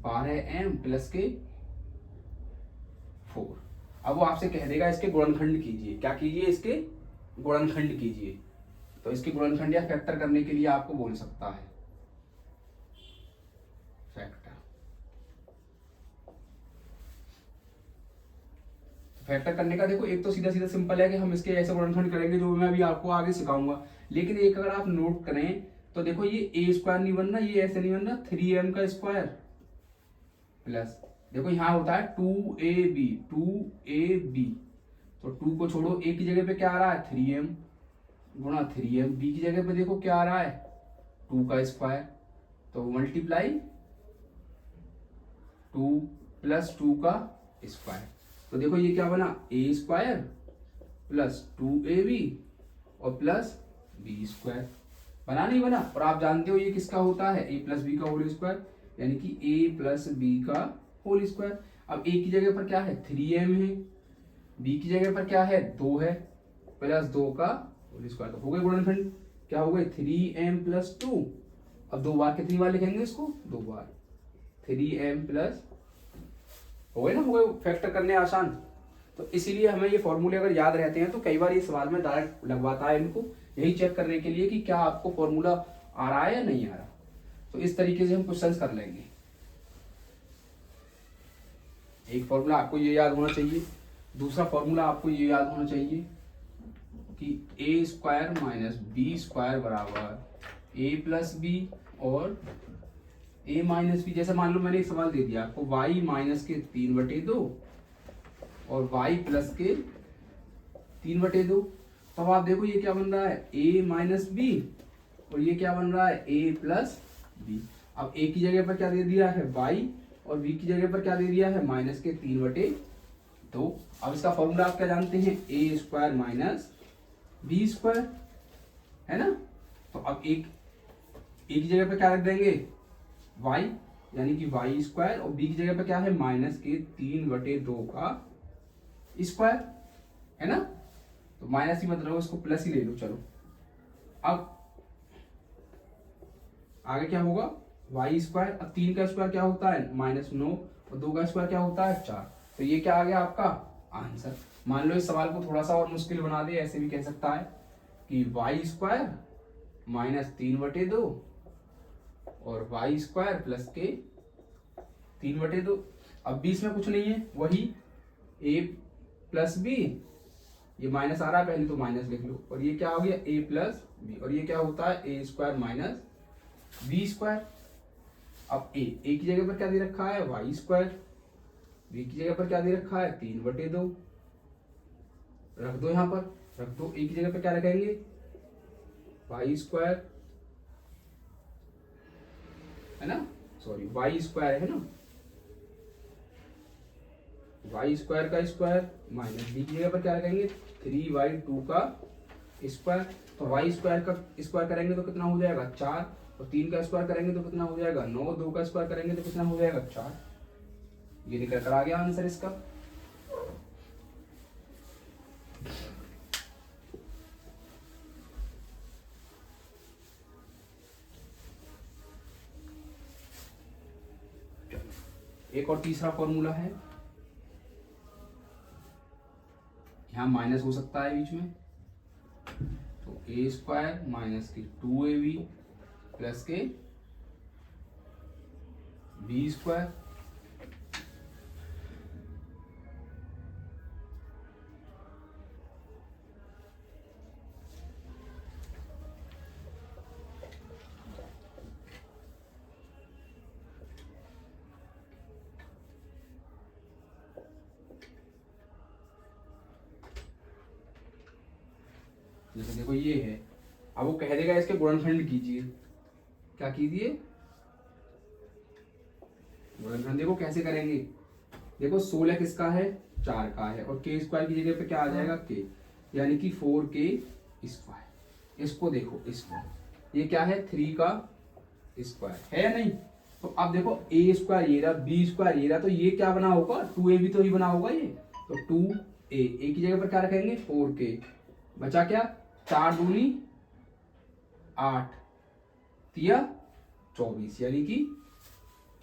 12m प्लस के 4। अब वो आपसे कह देगा इसके गुणनखंड कीजिए, क्या कीजिए, इसके गुणनखंड कीजिए। तो इसके गुणनखंड या फैक्टर करने के लिए आपको बोल सकता है फैक्टर। फैक्टर करने का देखो एक तो सीधा सीधा सिंपल है कि हम इसके ऐसे गुणनखंड करेंगे जो मैं अभी आपको आगे सिखाऊंगा, लेकिन एक अगर आप नोट करें तो देखो ये a स्क्वायर नहीं बन रहा, ये ऐसे नहीं बन रहा, 3m का स्क्वायर प्लस, देखो यहाँ होता है 2ab, 2ab, तो 2 को छोड़ो, a की जगह पे क्या आ रहा है 3m गुणा 3m, b की जगह पे देखो क्या आ रहा है 2 का स्क्वायर, तो मल्टीप्लाई 2 प्लस 2 का स्क्वायर। तो देखो ये क्या बना, a स्क्वायर प्लस 2ab और प्लस b स्क्वायर, बना नहीं बना। और आप जानते हो ये किसका होता है, a प्लस बी का होल स्क्वायर, यानी कि a प्लस बी का होल स्क्वायर। अब a की जगह पर क्या है 3m है, b की जगह पर क्या है 2 है, प्लस 2 का होल स्क्वायर। तो हो गए गुणनखंड, क्या हो गए 3m प्लस 2। अब 2 बार कितनी बार लिखेंगे इसको, 2 बार, 3m प्लस, हो गए ना, हो गए। फैक्टर करने आसान। तो इसीलिए हमें ये फॉर्मूले अगर याद रहते हैं तो कई बार ये सवाल में डायरेक्ट लगवाता है इनको, यही चेक करने के लिए कि क्या आपको फॉर्मूला आ रहा है या नहीं आ रहा। तो इस तरीके से हम क्वेश्चंस कर लेंगे। एक फॉर्मूला आपको ये याद होना चाहिए, दूसरा फॉर्मूला आपको ये याद होना चाहिए कि a square minus b square बराबर a प्लस बी और a माइनस बी। जैसे मान लो मैंने एक सवाल दे दिया आपको y माइनस के 3/2 और y प्लस के 3/2, तो अब आप देखो ये क्या बन रहा है a माइनस बी और ये क्या बन रहा है a प्लस बी। अब a की जगह पर क्या दे दिया है y और b की जगह पर क्या दे दिया है माइनस के 3/2। अब इसका फॉर्मूला आप क्या जानते हैं, a square minus b square, है ना। तो अब एक की जगह पे क्या रख देंगे, y, यानी कि वाई स्क्वायर, और बी की जगह पे क्या है, माइनस के 3/2 का स्क्वायर, है ना। तो माइनस ही मत रहो, इसको प्लस ही ले लो। चलो अब आगे क्या होगा, वाई स्क्वायर। अब 3 का स्क्वायर क्या होता है, -9, और 2 का स्क्वायर क्या होता है, 4। तो ये क्या आ गया आपका आंसर। मान लो इस सवाल को थोड़ा सा और मुश्किल बना दे, ऐसे भी कह सकता है कि वाई स्क्वायर -3/2 और वाई स्क्वायर प्लस के 3/2। अब बीच में कुछ नहीं है, वही a प्लस बी, ये माइनस आ रहा है पहले तो माइनस लिख लो, और ये क्या हो गया a प्लस बी, और ये क्या होता है a square minus b square. अब a की जगह पर क्या दे रखा है, वाई स्क्वायर, b की जगह पर क्या दे रखा है, 3/2। रख दो, यहां पर रख दो, a की जगह पर क्या रखेंगे, वाई स्क्वायर, है ना, सॉरी वाई स्क्वायर, है ना, वाई स्क्वायर का स्क्वायर माइनस बी की जगह पर क्या रखेंगे, 3y2 का स्क्वायर। तो वाई स्क्वायर का स्क्वायर करेंगे तो कितना हो जाएगा, 4, और 3 का स्क्वायर करेंगे तो कितना हो जाएगा, 9, 2 का स्क्वायर करेंगे तो कितना हो जाएगा, 4। ये निकल कर आ गया आंसर इसका। एक और तीसरा फॉर्मूला है, यहाँ माइनस हो सकता है बीच में, तो a स्क्वायर माइनस के 2ab प्लस के बी स्क्वायर। जैसे देखो ये है, अब वो कह देगा इसके गुणनखंड कीजिए, क्या कीजिए, गुणनखंड। देखो कैसे करेंगे, देखो 16 किसका है, 4 का है, और के स्क्वायर की जगह पे क्या आ जाएगा, के, यानी कि 4k स्क्वायर। इसको देखो, इसको, ये क्या है, 3 का स्क्वायर है या नहीं। तो अब देखो ए स्क्वायर ये रहा, बी स्क्वायर ये रहा, तो ये क्या बना होगा, 2ab तो ही बना होगा ये। तो 2a की जगह पर क्या रखेंगे, 4k, बचा क्या, 4 दूनी 8, 24, यानी कि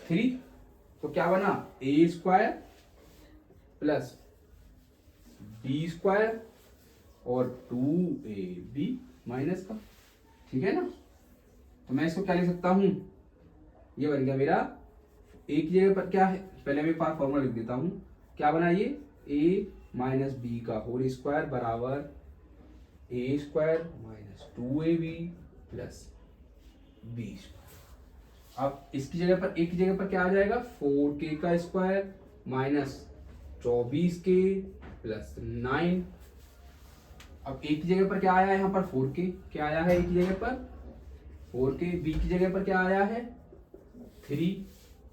3। तो क्या बना, ए स्क्वायर प्लस बी स्क्वायर और 2ab माइनस का, ठीक है ना। तो मैं इसको क्या लिख सकता हूं, ये बन गया मेरा, ए की जगह पर क्या है, पहले मैं फॉर्मूला लिख देता हूं, क्या बना ये, a माइनस बी का होल स्क्वायर बराबर a square minus 2ab plus b square. अब इसकी जगह पर, एक की जगह पर क्या आ जाएगा, 4k का स्क्वायर माइनस 24k प्लस 9। अब एक की जगह पर क्या आया है, यहाँ पर 4k, क्या आया है एक की जगह पर 4k, बी की जगह पर क्या आया है 3,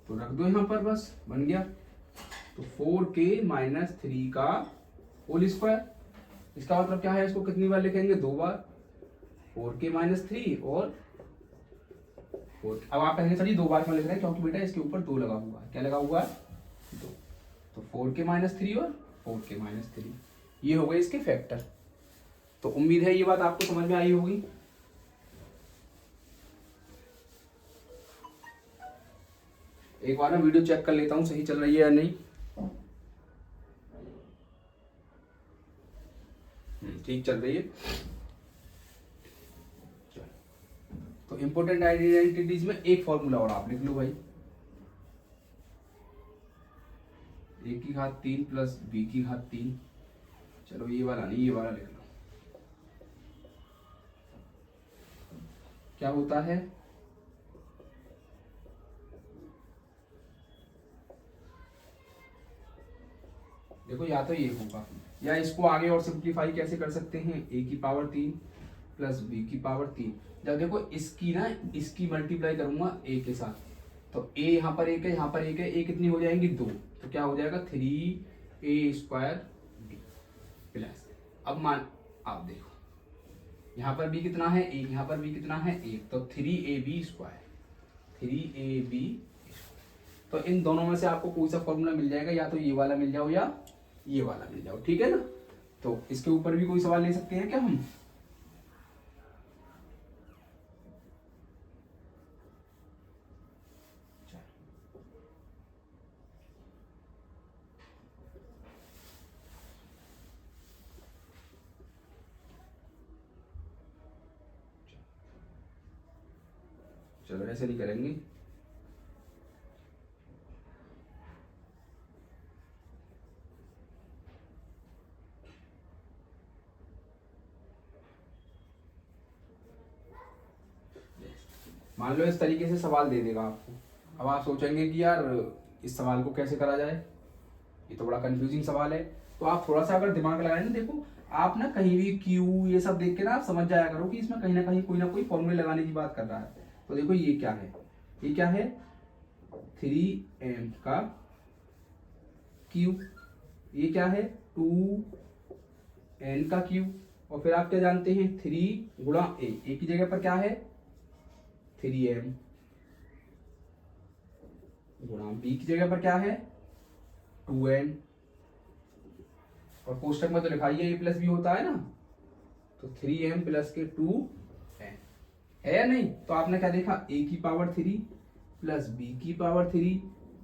तो रख दो यहाँ पर, बस बन गया। तो 4k माइनस 3 का होल स्क्वायर, इसका मतलब क्या है, इसको कितनी बार लिखेंगे, 2 बार, 4k माइनस 3 और 4। अब आप कहेंगे सर जी 2 बार क्यों लिख रहे हैं, क्योंकि बेटा इसके ऊपर 2 लगा हुआ है, क्या लगा हुआ है, 2। तो 4k माइनस 3 और 4k माइनस 3, ये हो गए इसके फैक्टर। तो उम्मीद है ये बात आपको समझ में आई होगी। एक बार ना वीडियो चेक कर लेता हूँ सही चल रही है या नहीं। ठीक चल रही है। तो इंपोर्टेंट आइडेंटिटीज में एक फॉर्मूला और आप लिख लो भाई, a की घात 3 प्लस b की घात 3। चलो ये वाला नहीं, ये वाला लिख लो। क्या होता है, देखो या तो ये होगा, या इसको आगे और सिंप्लीफाई कैसे कर सकते हैं, a की पावर 3 प्लस b की पावर 3। जब देखो इसकी ना, इसकी मल्टीप्लाई करूंगा a के साथ, तो a यहाँ पर 1 है, यहाँ पर 1 है, a कितनी हो जाएंगी 2, तो क्या हो जाएगा 3a स्क्वायर b प्लस। अब मान आप देखो यहाँ पर भी कितना है 1, यहाँ पर भी कितना है 1, तो 3ab स्क्वायर, 3ab। तो इन दोनों में से आपको कोई सा फॉर्मूला मिल जाएगा, या तो ये वाला मिल जाओ या ये वाला मिल जाओ, ठीक है ना। तो इसके ऊपर भी कोई सवाल ले सकते हैं क्या हम? चलो ऐसे नहीं करेंगे। मान लो इस तरीके से सवाल दे देगा आपको, अब आप सोचेंगे कि यार इस सवाल को कैसे करा जाए, ये तो बड़ा कंफ्यूजिंग सवाल है। तो आप थोड़ा सा अगर दिमाग लगाएं ना, देखो आप ना कहीं भी क्यू ये सब देख के ना आप समझ जाया करो कि इसमें कहीं ना कोई फॉर्मूले लगाने की बात कर रहा है। तो देखो ये क्या है, ये क्या है 3m का क्यूब, ये क्या है 2n का क्यूब, और फिर आप क्या जानते हैं 3 गुणा a की जगह पर क्या है 3m, गुणा b की जगह पर क्या है 2n, और कोष्टक में तो लिखा ही है a प्लस b होता है ना, तो 3m प्लस के 2n है या नहीं। तो आपने क्या देखा a की पावर 3 प्लस b की पावर 3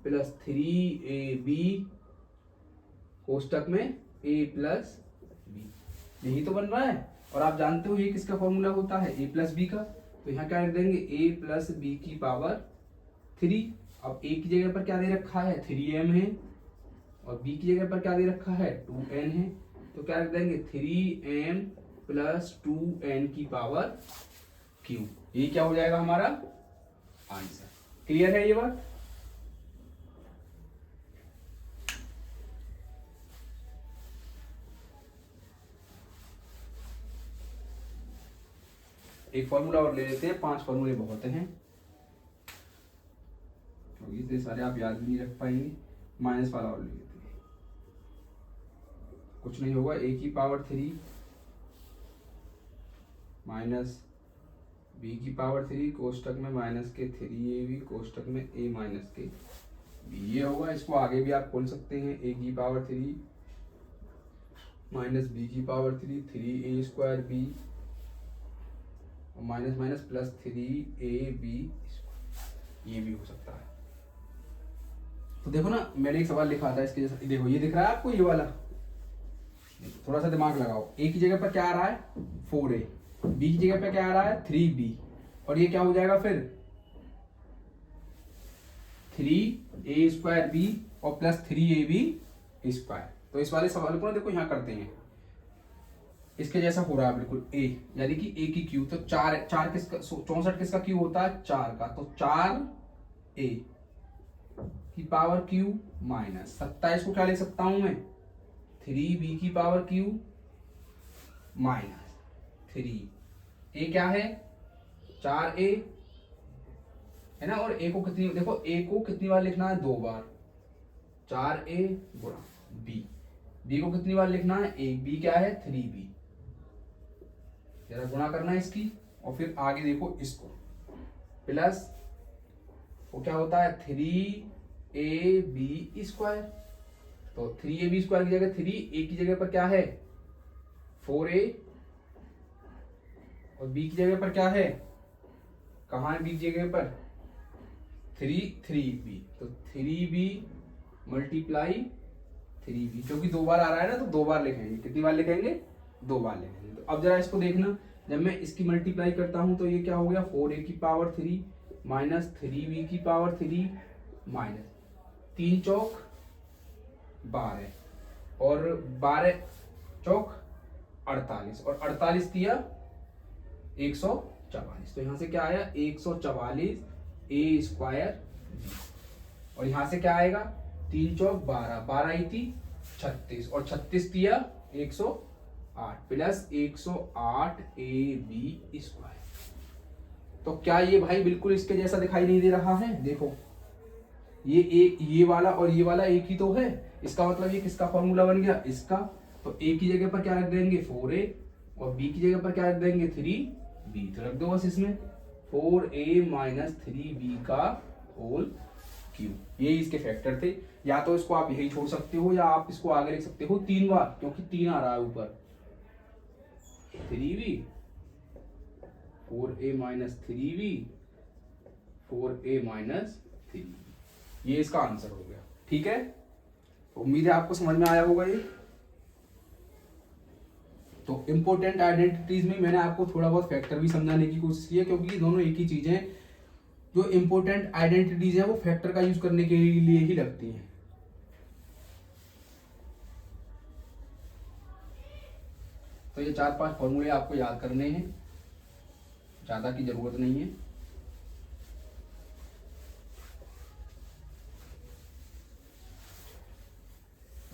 प्लस 3ab कोष्टक में a प्लस b, यही तो बन रहा है। और आप जानते हो ये किसका फॉर्मूला होता है a प्लस b का, तो यहाँ क्या लिख देंगे a प्लस b की पावर 3। अब a की जगह पर क्या दे रखा है 3m है, और b की जगह पर क्या दे रखा है 2n है, तो क्या लिख देंगे 3m प्लस 2n की पावर क्यूब, ये क्या हो जाएगा हमारा आंसर। क्लियर है ये बात? एक फॉर्मूला और ले लेते हैं, 5 फॉर्मूले बहुत हैं, क्योंकि इतने सारे आप याद भी नहीं रख पाएंगे। माइनस वाला और ले लेते हैं, कुछ नहीं होगा, a की पावर 3 माइनस b की पावर 3 कोष्टक में माइनस के 3ab कोष्टक में a माइनस के b, ये होगा। इसको आगे भी आप खोल सकते हैं, a की पावर 3 माइनस b की पावर 3 3a स्क्वायर b और माइनस माइनस प्लस 3ab, ये भी हो सकता है। तो देखो ना मैंने एक सवाल लिखा था इसके जैसा, देखो ये दिख रहा है आपको ये वाला, थोड़ा सा दिमाग लगाओ, a की जगह पर क्या आ रहा है 4a, b की जगह पर क्या आ रहा है 3b, और ये क्या हो जाएगा फिर 3a स्क्वायर b और प्लस 3ab स्क्वायर। तो इस वाले सवाल को ना देखो यहाँ करते हैं, इसके जैसा हो रहा है बिल्कुल a, यानी कि a की क्यू, तो 4 किसका 64 किसका क्यू होता है 4 का, तो 4a की पावर क्यू माइनस 27 को क्या ले सकता हूं मैं 3b की पावर क्यू माइनस 3a क्या है 4a है ना, और a को कितनी, देखो a को कितनी बार लिखना है 2 बार, 4a गुणा b को कितनी बार लिखना है 1, b क्या है 3b, जरा गुणा करना है इसकी, और फिर आगे देखो इसको प्लस वो क्या होता है 3ab स्क्वायर, तो 3ab स्क्वायर की जगह 3a की जगह पर क्या है 4a, और b की जगह पर क्या है, कहाँ है b की जगह पर 3b, तो 3b मल्टीप्लाई 3b, क्योंकि 2 बार आ रहा है ना, तो 2 बार लिखेंगे, कितनी बार लिखेंगे 2 बार लिखेंगे। तो अब जरा इसको देखना, जब मैं इसकी मल्टीप्लाई करता हूं तो ये क्या हो गया 4a की पावर 3 माइनस 3b की पावर 3 माइनस 3 चौक 12 और 12 चौक 48, और 48 दिया 144, तो यहाँ से क्या आया 144 a स्क्वायर, और यहाँ से क्या आएगा 3 चौक 12, 12 ही थी 36, और 36 दिया 108 प्लस 108 ab स्क्वायर। तो क्या ये भाई बिल्कुल इसके जैसा दिखाई नहीं दे रहा है? देखो ये एक, ये वाला और ये वाला एक ही तो है, इसका मतलब ये किसका फॉर्मूला बन गया इसका, तो a की जगह पर क्या रख देंगे 4a और b की जगह पर क्या रख देंगे 3b, तो रख दो बस इसमें 4a माइनस 3b का होल क्यूब। ये इसके फैक्टर थे। या तो इसको आप यही छोड़ सकते हो या आप इसको आगे लिख सकते हो 3 बार, क्योंकि 3 आ रहा है ऊपर 3b 4a minus 3b 4a minus 3b, ये इसका आंसर हो गया। ठीक है, उम्मीद है आपको समझ में आया होगा ये। तो इंपॉर्टेंट आइडेंटिटीज में मैंने आपको थोड़ा बहुत फैक्टर भी समझाने की कोशिश की है, क्योंकि ये दोनों एक ही चीजें हैं। जो इंपॉर्टेंट आइडेंटिटीज है वो फैक्टर का यूज करने के लिए ही लगती हैं। तो ये 4-5 फॉर्मूले आपको याद करने हैं, ज्यादा की जरूरत नहीं है।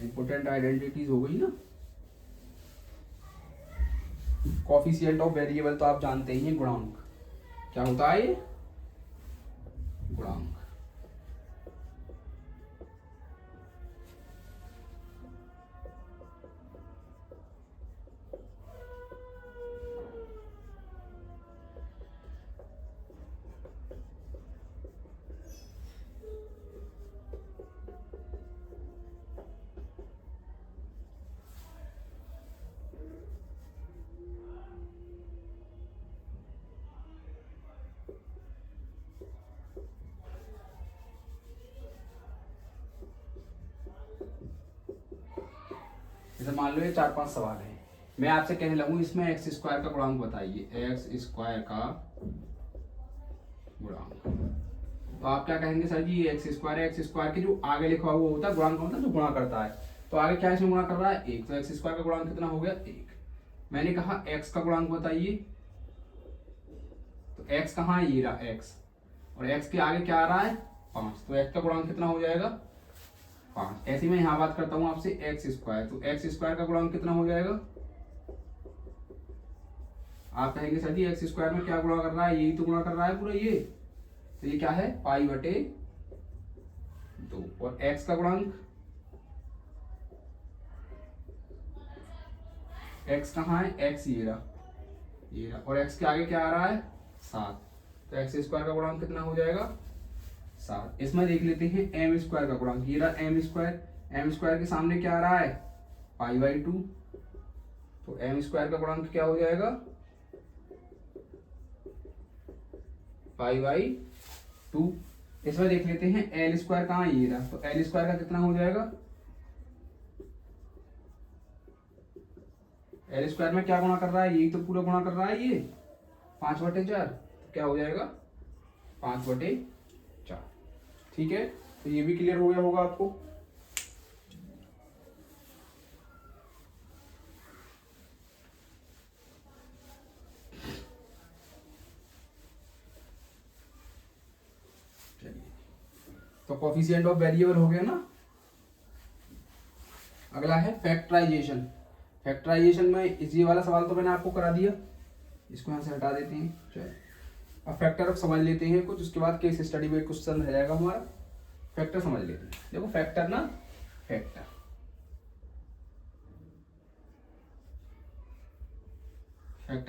इंपॉर्टेंट आइडेंटिटीज हो गई ना। कोफिशिएंट ऑफ वेरिएबल तो आप जानते ही हैं, गुणांक। क्या होता है ये? गुणांक। जैसे मान लो ये 4-5 सवाल है, मैं आपसे कहने लगूं इसमें एक्स स्क्वायर का गुणांक बताइए, एक्स स्क्वायर का गुणांक, तो आप क्या कहेंगे सर जी एक्स स्क्वायर है। एक्स स्क्वायर के जो आगे लिखा हुआ होता है गुणांक होता है जो गुणा करता है, तो आगे क्या इसमें गुणा कर रहा है 1, तो एक्स स्क्वायर का गुणांक कितना हो गया 1। मैंने कहा एक्स का गुणांक बताइए, तो एक्स कहाँ है, ये रहा एक्स, और एक्स के आगे क्या आ रहा है 5, तो एक्स का गुणांक कितना हो जाएगा 5। ऐसे मैं यहाँ बात करता हूँ आपसे एक्स स्क्वायर, तो एक्स स्क्वायर का गुणांक कितना हो जाएगा, आप कहेंगे सर जी एक्स स्क्वायर में क्या गुणा कर रहा है, यही तो गुणा कर रहा है पूरा ये, तो ये क्या है पाई बटे 2। और एक्स का गुणांक, एक्स कहाँ है एक्स ये रहा, और एक्स के आगे क्या आ रहा है 7, तो एक्स स्क्वायर का गुणांक कितना हो जाएगा 7। इसमें देख लेते हैं एम स्क्वायर का गुणांक, ये रहा एम स्क्वायर, एम स्क्वायर के सामने क्या आ रहा है पाई बाई 2, तो एम स्क्वायर का गुणांक क्या हो जाएगा पाई बाई 2। इसमें देख लेते हैं एल स्क्वायर कहाँ है, ये रहा, तो एल स्क्वायर का कितना हो जाएगा, एल स्क्वायर में क्या गुणा कर रहा है, यही तो पूरा गुणा कर रहा है ये 5/4, तो क्या हो जाएगा 5/4। ठीक है, तो ये भी क्लियर हो गया होगा आपको। चलिए, तो कोफिशिएंट ऑफ वेरिएबल हो गया ना। अगला है फैक्टराइजेशन। फैक्टराइजेशन में इसी वाला सवाल तो मैंने आपको करा दिया, इसको यहाँ से हटा देते हैं। चलिए अब फैक्टर समझ लेते हैं कुछ, उसके बाद केस स्टडी में क्वेश्चन रह जाएगा हमारा। फैक्टर समझ लेते हैं। देखो फैक्टर ना, फैक्टर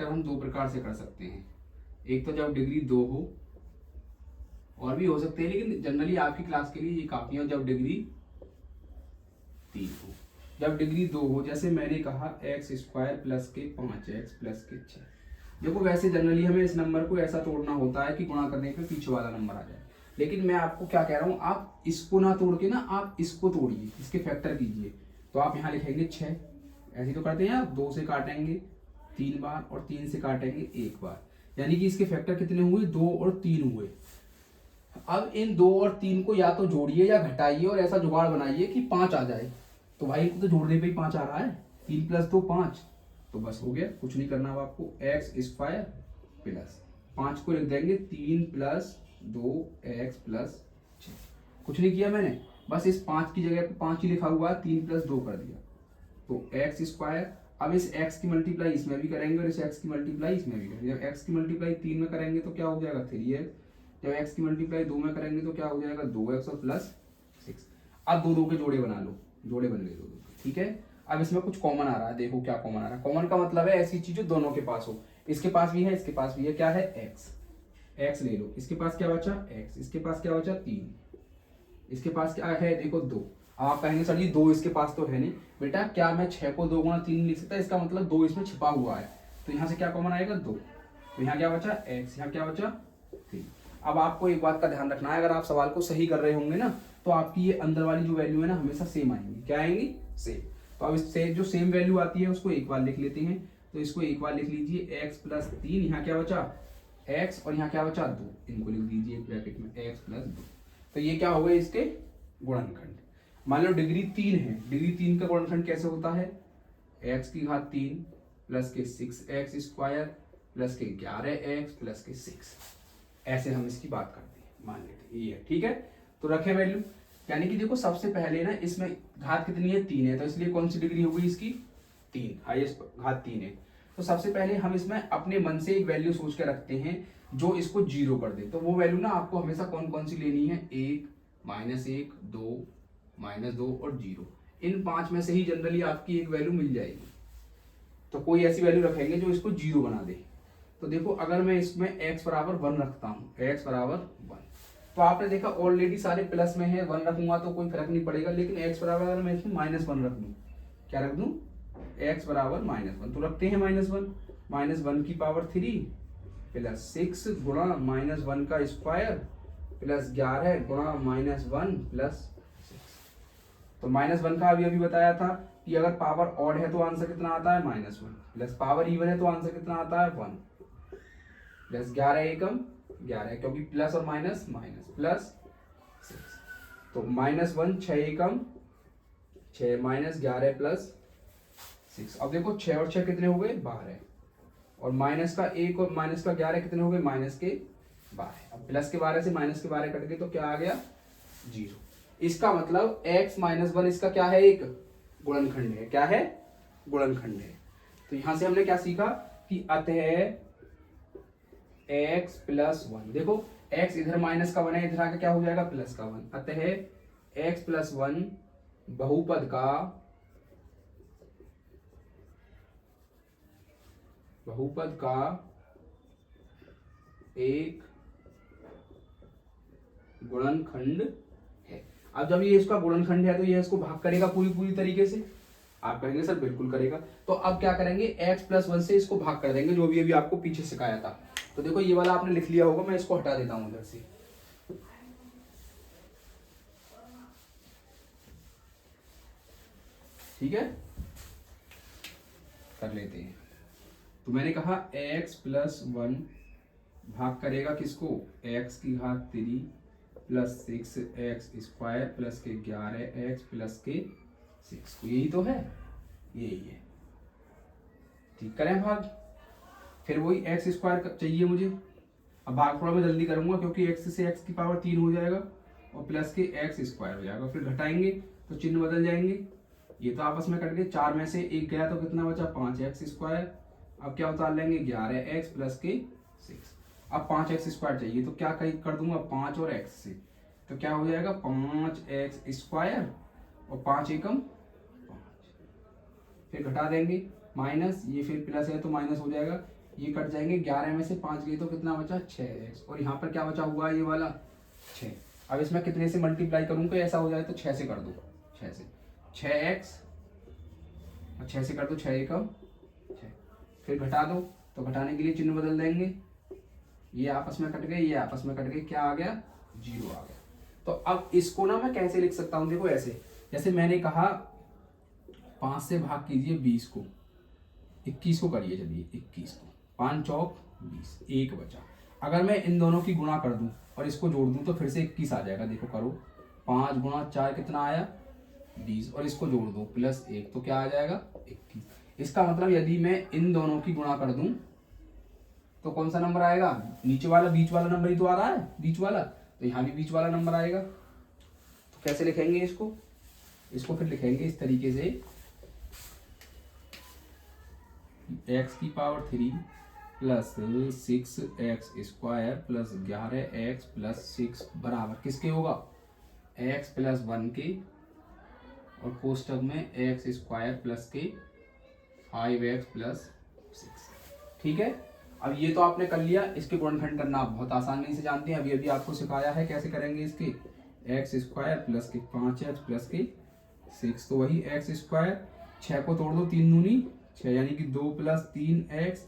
हम 2 प्रकार से कर सकते हैं। एक तो जब डिग्री 2 हो, और भी हो सकते हैं लेकिन जनरली आपकी क्लास के लिए ये काफी है जब डिग्री 3 हो। जब डिग्री 2 हो, जैसे मैंने कहा एक्स स्क्वायर प्लस के 5x प्लस के 6। देखो वैसे जनरली हमें इस नंबर को ऐसा तोड़ना होता है कि गुणा करने पे पीछे वाला नंबर आ जाए, लेकिन मैं आपको क्या कह रहा हूँ, आप इसको ना तोड़ के ना आप इसको तोड़िए, इसके फैक्टर कीजिए। तो आप यहाँ लिखेंगे 6, ऐसे तो करते हैं आप 2 से काटेंगे 3 बार और 3 से काटेंगे 1 बार, यानी कि इसके फैक्टर कितने हुए 2 और 3 हुए। अब इन 2 और 3 को या तो जोड़िए या घटाइए और ऐसा जुगाड़ बनाइए कि 5 आ जाए। तो भाई इनको तो जोड़ने पे ही 5 आ रहा है, 3 + 2 5, तो बस हो गया, कुछ नहीं करना अब आपको। एक्स स्क्वायर प्लस 5 को लिख देंगे 3 + 2x + 6, कुछ नहीं किया मैंने, बस इस 5 की जगह पे 5 ही लिखा हुआ है, 3 + 2 कर दिया, तो एक्स स्क्वायर। अब इस x की मल्टीप्लाई इसमें भी करेंगे और इस x की मल्टीप्लाई इसमें भी करेंगे। जब x की मल्टीप्लाई 3 में करेंगे तो क्या हो जाएगा 3x, जब x की मल्टीप्लाई 2 में करेंगे तो क्या हो जाएगा 2x और +6। अब 2 के जोड़े बना लो, जोड़े बन गए 2 के, ठीक है। अब इसमें कुछ कॉमन आ रहा है, देखो क्या कॉमन आ रहा है। कॉमन का मतलब है ऐसी चीज जो दोनों के पास हो, इसके पास भी है, इसके पास भी है, क्या है एक्स, एक्स ले लो, इसके पास क्या बचा एक्स, इसके पास क्या बचा 3, इसके पास क्या है देखो 2। आप कहेंगे सर जी 2 इसके पास तो है नहीं, बेटा क्या मैं 6 को 2 गुणा 3 लिख सकता है, इसका मतलब 2 इसमें छिपा हुआ है, तो यहाँ से क्या कॉमन आएगा 2, तो यहाँ क्या बचा एक्स, यहाँ क्या बचा 3। अब आपको एक बात का ध्यान रखना है, अगर आप सवाल को सही कर रहे होंगे ना तो आपकी ये अंदर वाली जो वैल्यू है ना हमेशा सेम आएंगी, क्या आएंगी सेम। तो अब इससे जो सेम वैल्यू आती है उसको एक बार लिख लेते हैं, तो इसको एक बार लिख लीजिए एक्स प्लस 3, यहाँ क्या बचा एक्स और यहाँ क्या बचा 2, इनको लिख दीजिए ब्रैकेट में एक्स प्लस 2। तो ये क्या हो गए इसके गुणनखंड। मान लो डिग्री 3 है, डिग्री 3 का गुणनखंड कैसे होता है, एक्स की घात 3 प्लस के 6x स्क्वायर प्लस के 11x प्लस के 6, ऐसे हम इसकी बात करते हैं, मान लेते हैं ये है, ठीक है। तो रखे वैल्यू, यानी कि देखो सबसे पहले ना इसमें घात कितनी है 3 है, तो इसलिए कौन सी डिग्री होगी इसकी 3, हाईएस्ट घात 3 है। तो सबसे पहले हम इसमें अपने मन से एक वैल्यू सोच के रखते हैं जो इसको 0 कर दे। तो वो वैल्यू ना आपको हमेशा कौन कौन सी लेनी है, 1, -1, 2, -2 और 0। इन 5 में से ही जनरली आपकी एक वैल्यू मिल जाएगी। तो कोई ऐसी वैल्यू रखेंगे जो इसको 0 बना दे। तो देखो अगर मैं इसमें x बराबर 1 रखता हूँ, x बराबर 1, तो आपने देखा ऑलरेडी सारे प्लस में है, 1 रखूंगा तो कोई फर्क नहीं पड़ेगा, लेकिन x बराबर अगर मैं इसमें -1 रख दूँ, क्या रख दूँ x बराबर -1, तो रखते हैं -1 की पावर 3 प्लस 6 गुणा -1 का स्क्वायर प्लस 11 गुणा -1 प्लस 6। तो -1 का अभी बताया था कि अगर पावर ऑड है तो आंसर कितना आता है -1, प्लस पावर इवन है तो आंसर कितना आता है 1, प्लस 11 एकम 11, क्योंकि प्लस और माइनस माइनस प्लस 6, तो -1 6 एकम 6 -11 प्लस 6। अब देखो 6 और 6 कितने हो गए 12, और माइनस का 1 और माइनस का 11 कितने हो गए -12। अब प्लस के 12 से माइनस के 12 कट गए तो क्या आ गया 0। इसका मतलब x -1 इसका क्या है, एक गुणनखंड है, क्या है गुणनखंड है। तो यहां से हमने क्या सीखा कि अतः x प्लस 1, देखो x इधर माइनस का 1 है, इधर आके क्या हो जाएगा प्लस का 1, अतः x प्लस 1 बहुपद का एक गुणनखंड है। अब जब ये इसका गुणनखंड है तो ये इसको भाग करेगा पूरी तरीके से, आप कहेंगे सर बिल्कुल करेगा। तो अब क्या करेंगे x प्लस 1 से इसको भाग कर देंगे, जो भी अभी आपको पीछे सिखाया था। तो देखो ये वाला आपने लिख लिया होगा, मैं इसको हटा देता हूं उधर से, ठीक है कर लेते हैं। तो मैंने कहा x प्लस 1 भाग करेगा किसको, x की घात 3 प्लस 6x स्क्वायर प्लस के 11x प्लस के 6 को, यही तो है, यही है, ठीक करें भाग। फिर वही x स्क्वायर चाहिए मुझे, अब भाग थोड़ा मैं जल्दी करूंगा क्योंकि x से x की पावर 3 हो जाएगा और प्लस के x स्क्वायर हो जाएगा, फिर घटाएंगे तो चिन्ह बदल जाएंगे, ये तो आपस में कट गए, 4 में से 1 गया तो कितना बचा 5x स्क्वायर। अब क्या उतार लेंगे 11x प्लस के 6। अब 5x स्क्वायर चाहिए तो क्या कर दूंगा 5 और x से, तो क्या हो जाएगा 5x स्क्वायर और 5 एकम 5, फिर घटा देंगे माइनस, ये फिर प्लस है तो माइनस हो जाएगा, ये कट जाएंगे, 11 में से 5 गए तो कितना बचा 6x, और यहाँ पर क्या बचा हुआ ये वाला 6। अब इसमें कितने से मल्टीप्लाई करूंगा ऐसा हो जाए तो 6 से कर दो, 6 से 6x और 6 से कर दो 6 एकम 6, फिर घटा दो, तो घटाने के लिए चिन्ह बदल देंगे, ये आपस में कट गए, ये आपस में कट गए, क्या आ गया 0 आ गया। तो अब इसको ना मैं कैसे लिख सकता हूं, देखो ऐसे, जैसे मैंने कहा 5 से भाग कीजिए 20 को, 21 को करिए, चलिए 21 को, 5 चौक 20, 1 बचा। अगर मैं इन दोनों की गुणा कर दूं और इसको जोड़ दूं तो फिर से 21 आ जाएगा, देखो करो 5 गुणा 4 कितना आया 20, और इसको जोड़ दो प्लस 1 तो क्या आ जाएगा 21। इसका मतलब यदि मैं इन दोनों की गुणा कर दूं तो कौन सा नंबर आएगा, नीचे वाला बीच वाला नंबर ही तो आ रहा है, बीच वाला, तो यहाँ भी बीच वाला नंबर आएगा। तो कैसे लिखेंगे इसको फिर लिखेंगे इस तरीके से, x की power 3 plus 6x square plus 11x plus 6 बराबर किसके होगा x प्लस 1 के और कोष्टक में एक्स स्क्वायर प्लस के 5x प्लस 6। ठीक है, अब ये तो आपने कर लिया। इसके गुणनखंड करना आप बहुत आसानी से जानते हैं, अभी अभी आपको सिखाया है कैसे करेंगे इसके। एक्स स्क्वायर प्लस के 5x प्लस के 6, तो वही एक्स स्क्वायर, 6 को तोड़ दो, 3 दूनी 6, यानी कि 2 प्लस 3x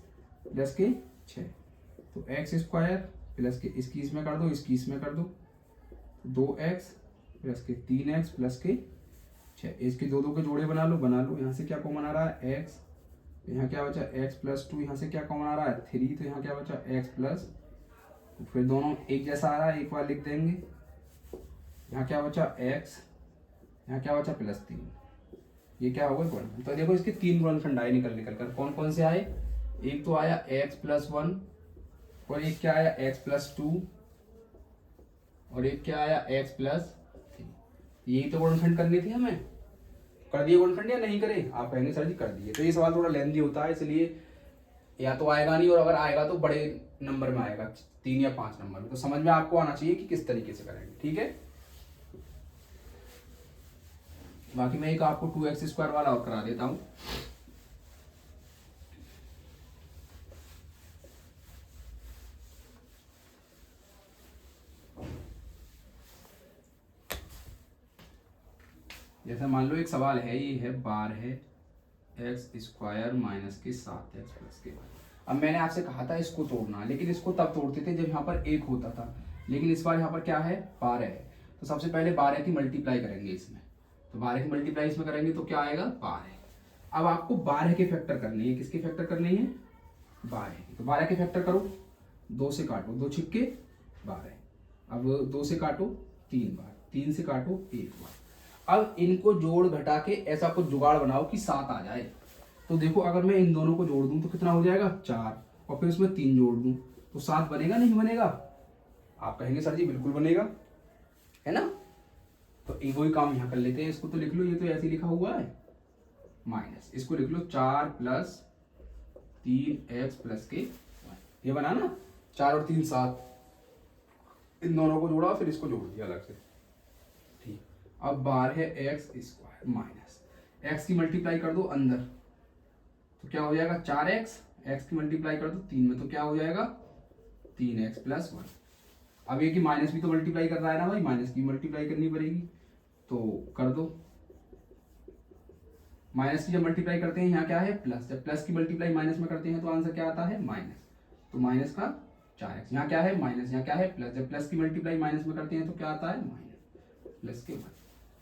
प्लस के 6, तो एक्स स्क्वायर प्लस के इसकी इसमें कर दो, इसकी इसमें कर दो, 2x प्लस के 3x प्लस के 6, इसके दो के जोड़े बना लो, यहाँ से क्या कॉमन आ रहा है x, यहाँ क्या बचा x प्लस 2, यहाँ से क्या कॉमन आ रहा है 3, तो यहाँ क्या बचा x प्लस, तो फिर दोनों एक जैसा आ रहा है, एक बार लिख देंगे। यहाँ क्या बचा x, यहाँ क्या बचा प्लस 3, ये क्या होगा गुणनखंड। तो देखो इसके 3 गुणनखंड आए निकल कर, कौन कौन से आए, एक तो आया x प्लस 1, और एक क्या आया x प्लस 2, और एक क्या आया x प्लस 3। यही तो गुणनखंड करनी थी हमें। कर दिए गुणनखंड या नहीं करे, आप कहेंगे सर जी कर दिए। तो ये सवाल थोड़ा लेंथी होता है, इसलिए या तो आएगा नहीं, और अगर आएगा तो बड़े नंबर में आएगा, 3 या 5 नंबर में। तो समझ में आपको आना चाहिए कि किस तरीके से करेंगे। ठीक है, बाकी मैं एक आपको 2x स्क्वायर वाला और करा देता हूं। जैसे मान लो एक सवाल है, ये है बार है एक्स स्क्वायर माइनस के 7x प्लस के 1। अब मैंने आपसे कहा था इसको तोड़ना, लेकिन इसको तब तोड़ते थे जब यहाँ पर एक होता था, लेकिन इस बार यहाँ पर क्या है 12 है। तो सबसे पहले 12 की मल्टीप्लाई करेंगे इसमें, तो 12 की मल्टीप्लाई इसमें करेंगे तो क्या आएगा 12। अब आपको 12 के फैक्टर करनी है, किसके फैक्टर करनी है 12 की। तो 12 के फैक्टर करो, 2 से काटो, 2 छिक्के 12, अब 2 से काटो 3 बार, 3 से काटो 1 बार। अब इनको जोड़ घटा के ऐसा कुछ जुगाड़ बनाओ कि 7 आ जाए। तो देखो अगर मैं इन दोनों को जोड़ दूं तो कितना हो जाएगा 4, और फिर उसमें 3 जोड़ दूं तो 7 बनेगा नहीं बनेगा, आप कहेंगे सर जी बिल्कुल बनेगा, है ना। तो वही काम यहाँ कर लेते हैं, इसको तो लिख लो, ये तो ऐसे लिखा हुआ है माइनस, इसको लिख लो 4 प्लस 3x प्लस के 1, ये बना ना 4 और 3 7, इन दोनों को जोड़ा फिर इसको जोड़ दिया अलग से। अब बार है एक्स स्क्वायर माइनस एक्स की मल्टीप्लाई कर दो अंदर, तो क्या हो जाएगा 4x, एक्स की मल्टीप्लाई कर दो 3 में तो क्या हो जाएगा 3x प्लस 1। अब ये कि माइनस भी तो मल्टीप्लाई कर रहा है ना भाई, माइनस की मल्टीप्लाई करनी पड़ेगी, तो कर दो। माइनस की जब मल्टीप्लाई करते हैं यहाँ क्या है प्लस, जब प्लस की मल्टीप्लाई माइनस में करते हैं तो आंसर क्या आता है माइनस, तो माइनस का 4x, यहाँ क्या है माइनस, यहाँ क्या है प्लस, जब प्लस की मल्टीप्लाई माइनस में करते हैं तो क्या आता है माइनस प्लस के 1।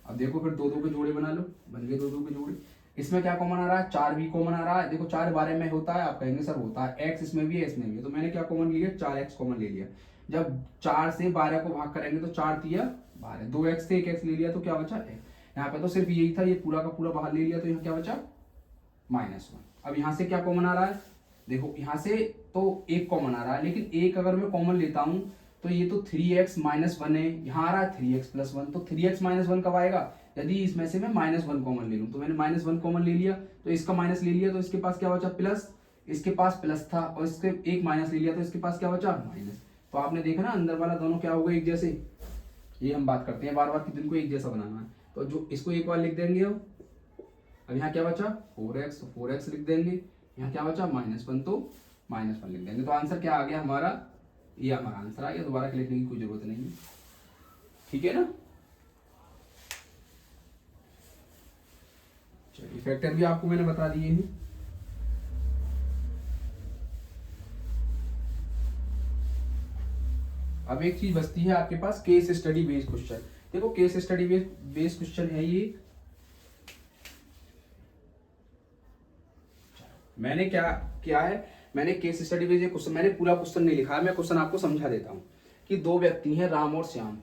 अब देखो फिर 2 के जोड़े बना लो, बन गए 2 के जोड़े। इसमें क्या कॉमन आ रहा है 4 भी कॉमन आ रहा है, देखो 4 12 में होता है, आप कहेंगे सर होता है, x इसमें भी है इसमें भी है, तो मैंने क्या कॉमन लिया 4x कॉमन ले लिया। जब 4 से 12 को भाग करेंगे तो 4 तिया 12, 2x से 1x ले लिया तो क्या बचा x। यहाँ पे तो सिर्फ यही था, ये पूरा का पूरा बाहर ले लिया तो यहाँ क्या बचा -1। अब यहाँ से क्या कॉमन आ रहा है, देखो यहाँ से तो 1 कॉमन आ रहा है, लेकिन 1 अगर मैं कॉमन लेता हूँ तो ये तो 3x माइनस 1 है, यहाँ आ रहा है 3x प्लस 1, तो 3x माइनस 1 कब आएगा, यदि इसमें से मैं -1 कॉमन ले लूँ, तो मैंने -1 कॉमन ले लिया तो इसका माइनस ले लिया, तो इसके पास क्या बचा प्लस, इसके पास प्लस था और इसके एक माइनस ले लिया तो इसके पास क्या बचा माइनस। तो आपने देखा ना अंदर वाला दोनों क्या हो गए एक जैसे, ये हम बात करते हैं बार बार कि जिनको एक जैसा बनाना है, तो जो इसको एक बार लिख देंगे। अब यहाँ क्या बचा 4x, तो 4x लिख देंगे, यहाँ क्या बचा -1 तो -1 लिख देंगे। तो आंसर क्या आ गया हमारा, ये हमारा आंसर आ गया, दोबारा लिखने की कोई जरूरत नहीं है, ठीक है ना। चलिए फैक्टर भी आपको मैंने बता दिए हैं। अब एक चीज बचती है आपके पास केस स्टडी बेस्ड क्वेश्चन। देखो केस स्टडी बेस्ड क्वेश्चन है ये, मैंने क्या किया है, मैंने केस स्टडी बेस्ड क्वेश्चन, मैंने पूरा क्वेश्चन नहीं लिखा है, मैं क्वेश्चन आपको समझा देता हूँ कि 2 व्यक्ति हैं राम और श्याम,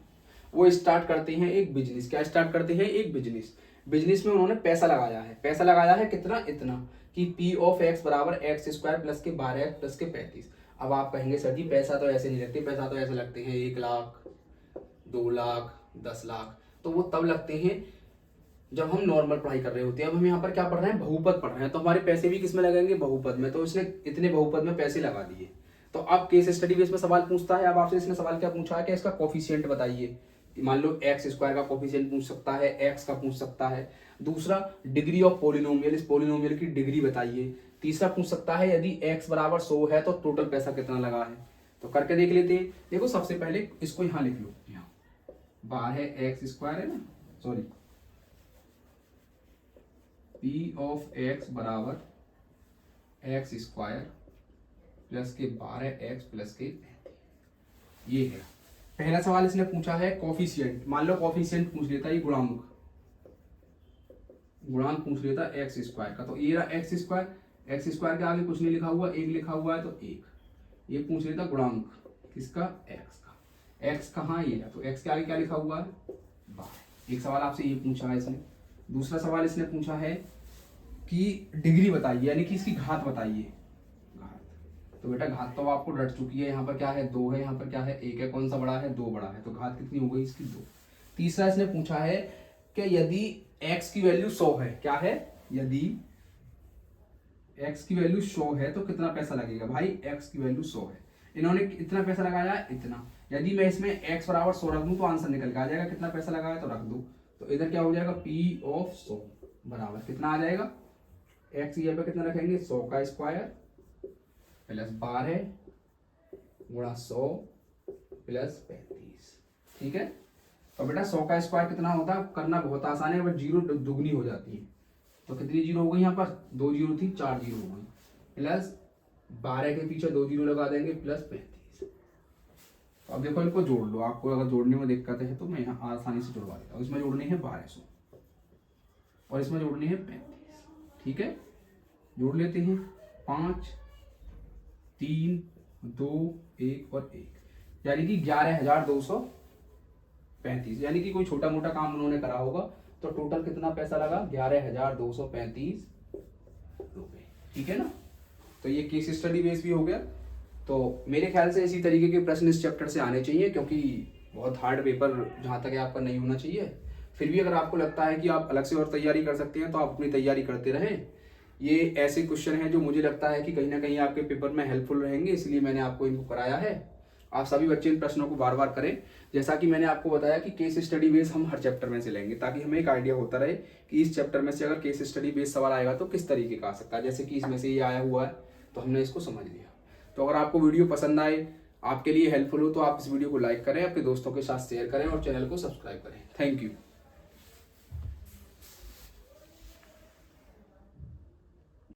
वो स्टार्ट करते हैं एक बिजनेस। क्या स्टार्ट करते हैं एक बिजनेस, बिजनेस में उन्होंने पैसा लगाया है, पैसा लगाया है कितना, इतना कि P ऑफ x बराबर एक्स स्क्वायर प्लस के 12x प्लस के 35। अब आप कहेंगे सर जी पैसा तो ऐसे नहीं लगते, पैसा तो ऐसे लगते हैं 1 लाख 2 लाख 10 लाख, तो वो तब लगते हैं जब हम नॉर्मल पढ़ाई कर रहे होते हैं। अब हम यहाँ पर क्या पढ़ रहे हैं बहुपद पढ़ रहे हैं, तो हमारे पैसे भी किस में लगेंगे बहुपद में, तो इसने इतने बहुपद में पैसे लगा दिए। तो अब केस स्टडी बेस में सवाल पूछता है, अब आपसे इसने सवाल क्या पूछा है कि इसका कोफिशिएंट बताइए। मान लो एक्स स्क्वायर का कोफिशिएंट पूछ सकता है, एक्स का पूछ सकता है। दूसरा डिग्री ऑफ पोलिनोमियल, इस पोलिनोमियल की डिग्री बताइए। तीसरा पूछ सकता है यदि x बराबर 100 है तो टोटल पैसा कितना लगा है। तो करके देख लेते हैं। देखो सबसे पहले इसको यहाँ लिख लो, यहाँ बार है एक्स स्क्वायर है ना, सॉरी पी ऑफ एक्स बराबर एक्स स्क्वायर प्लस के बार है एक्स प्लस के 35। ये है पहला सवाल। इसने पूछा है कोफिशिएंट, मान लो कोफिशिएंट पूछ लेता, ये गुणांक पूछ लेता एक्स स्क्वायर का, तो ये रहा एक्स स्क्वायर के आगे कुछ नहीं लिखा हुआ, एक लिखा हुआ है तो एक। ये पूछ लेता गुणांक किसका, एक्स का। एक्स कहाँ ये है, तो एक्स के आगे क्या लिखा हुआ है, बार। एक सवाल आपसे ये पूछा है इसने। दूसरा सवाल इसने पूछा है कि डिग्री बताइए, यानी कि इसकी घात बताइए। घात, तो बेटा घात तो आपको रट चुकी है, यहाँ पर क्या है 2 है, यहाँ पर क्या है 1 है, कौन सा बड़ा है 2 बड़ा है, तो घात कितनी हो गई इसकी 2। तीसरा इसने पूछा है कि यदि x की वैल्यू 100 है, क्या है, यदि x की वैल्यू 100 है तो कितना पैसा लगेगा। भाई x की वैल्यू 100 है, इन्होंने इतना पैसा लगाया इतना, यदि मैं इसमें x बराबर 100 रख दूं तो आंसर निकल के आ जाएगा। कितना पैसा लगाया तो रख दो, तो इधर क्या हो जाएगा p ऑफ 100 बराबर कितना आ जाएगा, x यहाँ पे कितना रखेंगे 100 का स्क्वायर प्लस 12 गुणा 100 प्लस 35। ठीक है, तो बेटा 100 का स्क्वायर कितना होता है, करना बहुत आसान है, बट जीरो दुगनी हो जाती है। तो कितनी जीरो हो गई यहाँ पर, 2 जीरो थी 4 जीरो हो गई, प्लस 12 के पीछे 2 जीरो लगा देंगे प्लस 35। तो अब देखो इनको जोड़ लो, आपको अगर जोड़ने में दिक्कत है तो मैं यहाँ आसानी से जुड़वा देता हूँ। इसमें जोड़नी है 1200 और इसमें जोड़नी है 35। ठीक है, जोड़ लेते हैं 5 3 2 1 और 1, यानी कि 11,235। यानी कि कोई छोटा मोटा काम उन्होंने करा होगा, तो टोटल कितना पैसा लगा 11,235 रुपए। ठीक है ना, तो ये केस स्टडी बेस भी हो गया। तो मेरे ख्याल से इसी तरीके के प्रश्न इस चैप्टर से आने चाहिए, क्योंकि बहुत हार्ड पेपर जहाँ तक है आपका नहीं होना चाहिए। फिर भी अगर आपको लगता है कि आप अलग से और तैयारी कर सकते हैं तो आप अपनी तैयारी करते रहें। ये ऐसे क्वेश्चन हैं जो मुझे लगता है कि कहीं ना कहीं आपके पेपर में हेल्पफुल रहेंगे, इसलिए मैंने आपको इनको कराया है। आप सभी बच्चे इन प्रश्नों को बार बार करें। जैसा कि मैंने आपको बताया कि केस स्टडी बेस हम हर चैप्टर में से लेंगे, ताकि हमें एक आइडिया होता रहे कि इस चैप्टर में से अगर केस स्टडी बेस सवाल आएगा तो किस तरीके का आ सकता है। जैसे कि इसमें से ये आया हुआ है तो हमने इसको समझ लिया। तो अगर आपको वीडियो पसंद आए, आपके लिए हेल्पफुल हो, तो आप इस वीडियो को लाइक करें, अपने दोस्तों के साथ शेयर करें और चैनल को सब्सक्राइब करें। Thank you.